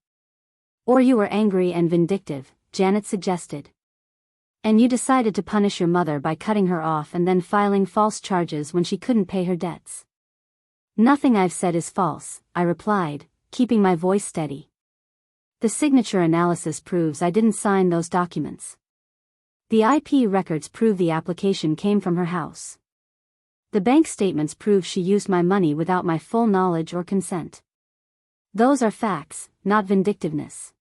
Speaker 1: Or you were angry and vindictive, Janet suggested. And you decided to punish your mother by cutting her off and then filing false charges when she couldn't pay her debts. Nothing I've said is false, I replied, keeping my voice steady. The signature analysis proves I didn't sign those documents. The IP records prove the application came from her house. The bank statements prove she used my money without my full knowledge or consent. Those are facts, not vindictiveness.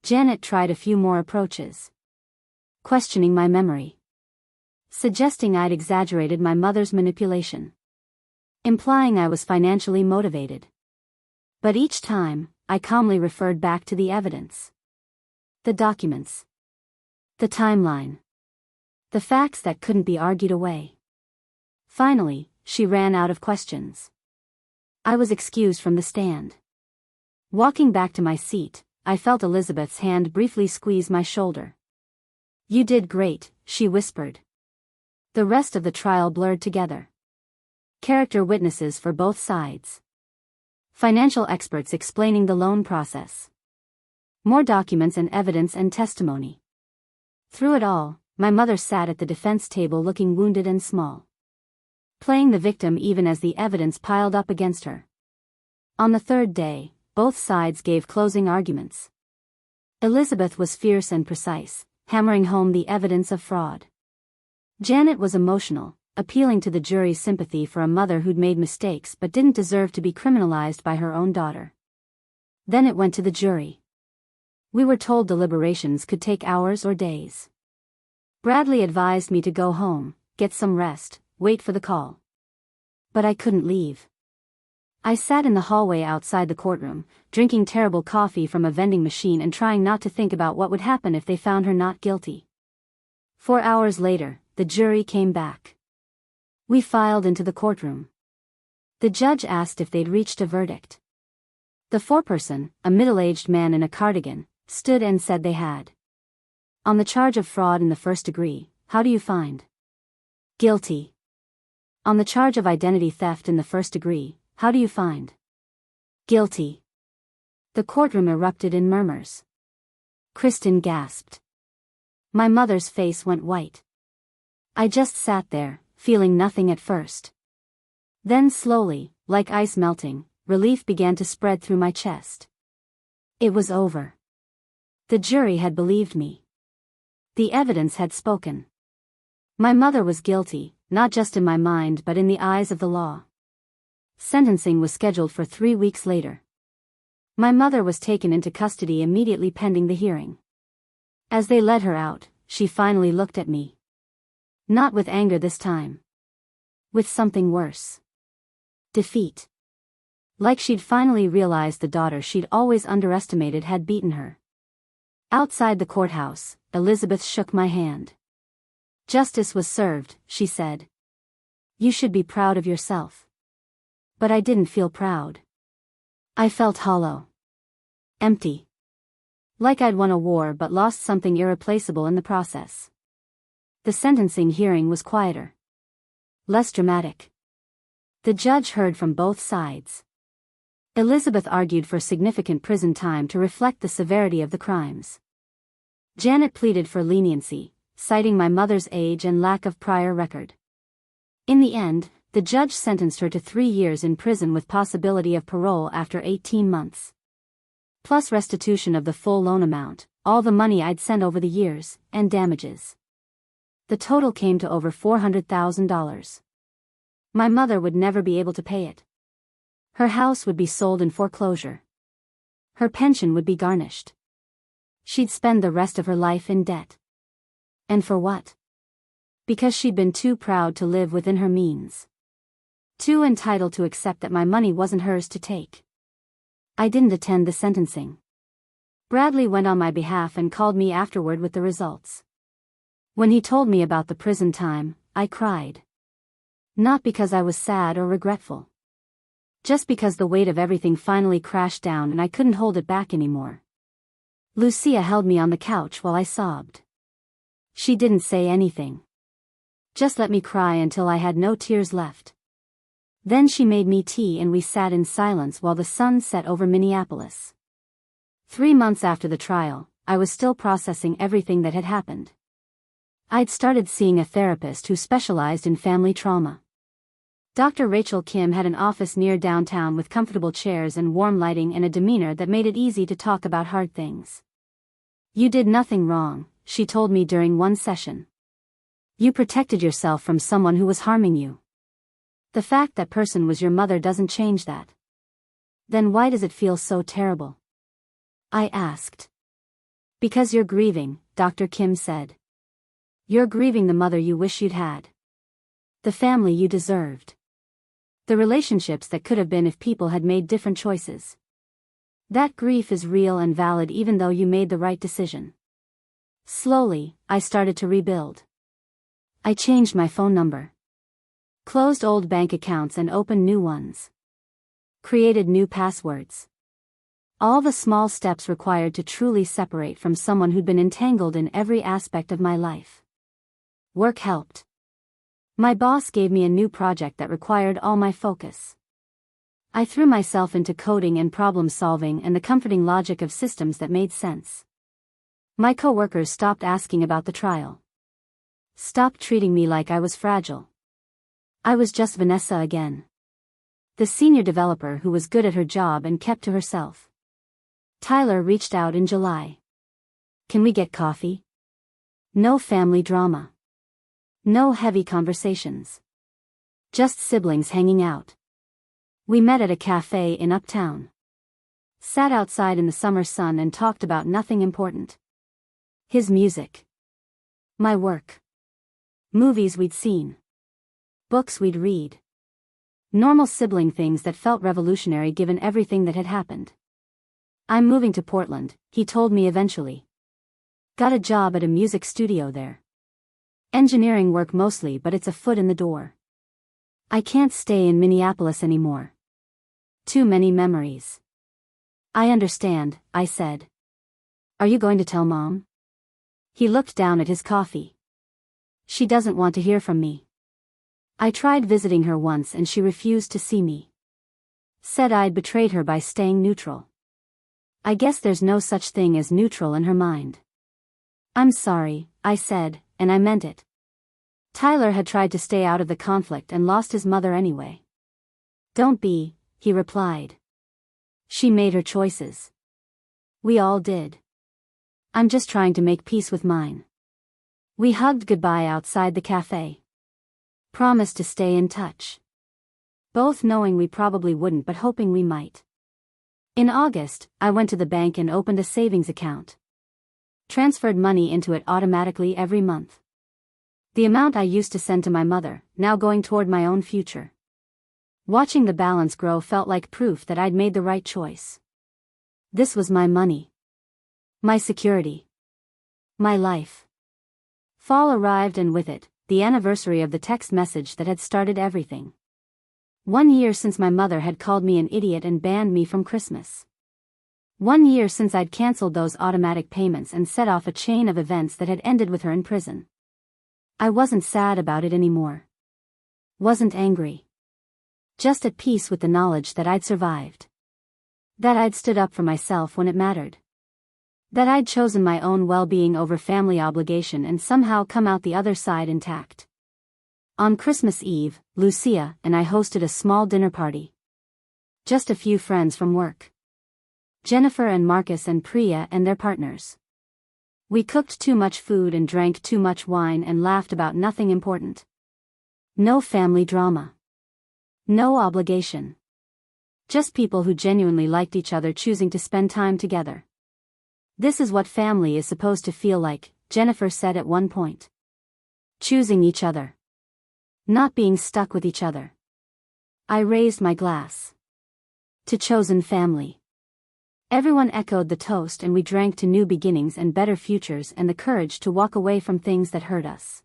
Speaker 1: Janet tried a few more approaches. Questioning my memory. Suggesting I'd exaggerated my mother's manipulation. Implying I was financially motivated. But each time, I calmly referred back to the evidence. The documents. The timeline. The facts that couldn't be argued away. Finally, she ran out of questions. I was excused from the stand. Walking back to my seat, I felt Elizabeth's hand briefly squeeze my shoulder. You did great, she whispered. The rest of the trial blurred together. Character witnesses for both sides. Financial experts explaining the loan process. More documents and evidence and testimony. Through it all, my mother sat at the defense table looking wounded and small. Playing the victim even as the evidence piled up against her. On the third day, both sides gave closing arguments. Elizabeth was fierce and precise, hammering home the evidence of fraud. Janet was emotional, appealing to the jury's sympathy for a mother who'd made mistakes but didn't deserve to be criminalized by her own daughter. Then it went to the jury. We were told deliberations could take hours or days. Bradley advised me to go home, get some rest, wait for the call. But I couldn't leave. I sat in the hallway outside the courtroom, drinking terrible coffee from a vending machine and trying not to think about what would happen if they found her not guilty. 4 hours later, the jury came back. We filed into the courtroom. The judge asked if they'd reached a verdict. The foreperson, a middle-aged man in a cardigan, stood and said they had. On the charge of fraud in the first degree, how do you find? Guilty. On the charge of identity theft in the first degree, how do you find? Guilty. The courtroom erupted in murmurs. Kristin gasped. My mother's face went white. I just sat there, feeling nothing at first. Then slowly, like ice melting, relief began to spread through my chest. It was over. The jury had believed me. The evidence had spoken. My mother was guilty, not just in my mind but in the eyes of the law. Sentencing was scheduled for 3 weeks later. My mother was taken into custody immediately pending the hearing. As they led her out, she finally looked at me. Not with anger this time. With something worse. Defeat. Like she'd finally realized the daughter she'd always underestimated had beaten her. Outside the courthouse, Elizabeth shook my hand. Justice was served, she said. You should be proud of yourself. But I didn't feel proud. I felt hollow. Empty. Like I'd won a war but lost something irreplaceable in the process. The sentencing hearing was quieter. Less dramatic. The judge heard from both sides. Elizabeth argued for significant prison time to reflect the severity of the crimes. Janet pleaded for leniency, citing my mother's age and lack of prior record. In the end, the judge sentenced her to 3 years in prison with possibility of parole after 18 months. Plus restitution of the full loan amount, all the money I'd sent over the years, and damages. The total came to over $400,000. My mother would never be able to pay it. Her house would be sold in foreclosure. Her pension would be garnished. She'd spend the rest of her life in debt. And for what? Because she'd been too proud to live within her means. Too entitled to accept that my money wasn't hers to take. I didn't attend the sentencing. Bradley went on my behalf and called me afterward with the results. When he told me about the prison time, I cried. Not because I was sad or regretful. Just because the weight of everything finally crashed down and I couldn't hold it back anymore. Lucia held me on the couch while I sobbed. She didn't say anything. Just let me cry until I had no tears left. Then she made me tea and we sat in silence while the sun set over Minneapolis. 3 months after the trial, I was still processing everything that had happened. I'd started seeing a therapist who specialized in family trauma. Dr. Rachel Kim had an office near downtown with comfortable chairs and warm lighting and a demeanor that made it easy to talk about hard things. You did nothing wrong, she told me during one session. You protected yourself from someone who was harming you. The fact that person was your mother doesn't change that. Then why does it feel so terrible? I asked. Because you're grieving, Dr. Kim said. You're grieving the mother you wish you'd had. The family you deserved. The relationships that could have been if people had made different choices. That grief is real and valid even though you made the right decision. Slowly, I started to rebuild. I changed my phone number. Closed old bank accounts and opened new ones. Created new passwords. All the small steps required to truly separate from someone who'd been entangled in every aspect of my life. Work helped. My boss gave me a new project that required all my focus. I threw myself into coding and problem solving and the comforting logic of systems that made sense. My coworkers stopped asking about the trial. Stopped treating me like I was fragile. I was just Vanessa again. The senior developer who was good at her job and kept to herself. Tyler reached out in July. Can we get coffee? No family drama. No heavy conversations. Just siblings hanging out. We met at a cafe in Uptown. Sat outside in the summer sun and talked about nothing important. His music. My work. Movies we'd seen. Books we'd read. Normal sibling things that felt revolutionary given everything that had happened. I'm moving to Portland, he told me eventually. Got a job at a music studio there. Engineering work mostly, but it's a foot in the door. I can't stay in Minneapolis anymore. Too many memories. I understand, I said. Are you going to tell Mom? He looked down at his coffee. She doesn't want to hear from me. I tried visiting her once and she refused to see me. Said I'd betrayed her by staying neutral. I guess there's no such thing as neutral in her mind. I'm sorry, I said, and I meant it. Tyler had tried to stay out of the conflict and lost his mother anyway. Don't be, he replied. She made her choices. We all did. I'm just trying to make peace with mine. We hugged goodbye outside the cafe. Promised to stay in touch. Both knowing we probably wouldn't but hoping we might. In August, I went to the bank and opened a savings account. Transferred money into it automatically every month. The amount I used to send to my mother, now going toward my own future. Watching the balance grow felt like proof that I'd made the right choice. This was my money. My security. My life. Fall arrived and with it, the anniversary of the text message that had started everything. 1 year since my mother had called me an idiot and banned me from Christmas. 1 year since I'd canceled those automatic payments and set off a chain of events that had ended with her in prison. I wasn't sad about it anymore. Wasn't angry. Just at peace with the knowledge that I'd survived. That I'd stood up for myself when it mattered. That I'd chosen my own well-being over family obligation and somehow come out the other side intact. On Christmas Eve, Lucia and I hosted a small dinner party. Just a few friends from work. Jennifer and Marcus and Priya and their partners. We cooked too much food and drank too much wine and laughed about nothing important. No family drama. No obligation. Just people who genuinely liked each other choosing to spend time together. This is what family is supposed to feel like, Jennifer said at one point. Choosing each other. Not being stuck with each other. I raised my glass. To chosen family. Everyone echoed the toast and we drank to new beginnings and better futures and the courage to walk away from things that hurt us.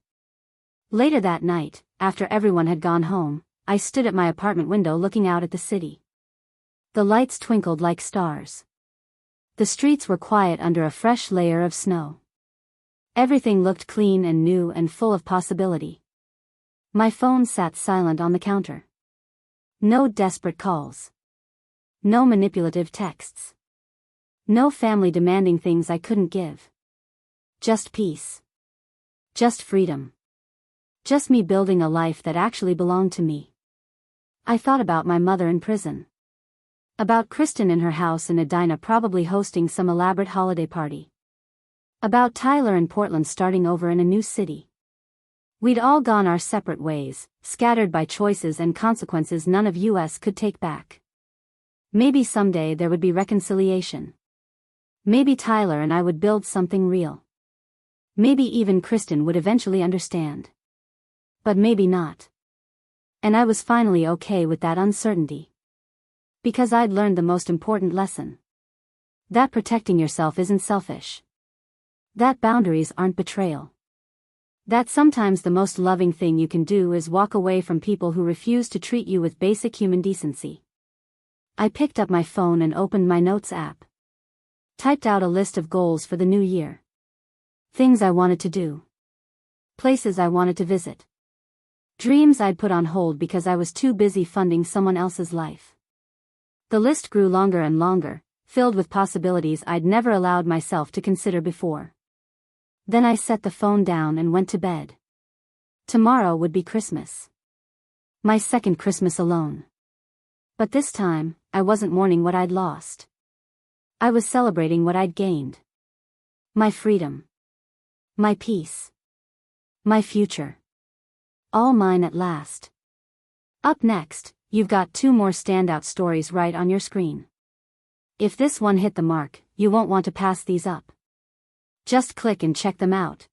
Speaker 1: Later that night, after everyone had gone home, I stood at my apartment window looking out at the city. The lights twinkled like stars. The streets were quiet under a fresh layer of snow. Everything looked clean and new and full of possibility. My phone sat silent on the counter. No desperate calls. No manipulative texts. No family demanding things I couldn't give. Just peace. Just freedom. Just me building a life that actually belonged to me. I thought about my mother in prison. About Kristin in her house in Edina probably hosting some elaborate holiday party. About Tyler in Portland starting over in a new city. We'd all gone our separate ways, scattered by choices and consequences none of us could take back. Maybe someday there would be reconciliation. Maybe Tyler and I would build something real. Maybe even Kristin would eventually understand. But maybe not. And I was finally okay with that uncertainty. Because I'd learned the most important lesson. That protecting yourself isn't selfish. That boundaries aren't betrayal. That sometimes the most loving thing you can do is walk away from people who refuse to treat you with basic human decency. I picked up my phone and opened my notes app. Typed out a list of goals for the new year. Things I wanted to do. Places I wanted to visit. Dreams I'd put on hold because I was too busy funding someone else's life. The list grew longer and longer, filled with possibilities I'd never allowed myself to consider before. Then I set the phone down and went to bed. Tomorrow would be Christmas. My second Christmas alone. But this time, I wasn't mourning what I'd lost. I was celebrating what I'd gained. My freedom. My peace. My future. All mine at last. Up next, you've got 2 more standout stories right on your screen. If this one hit the mark, you won't want to pass these up. Just click and check them out.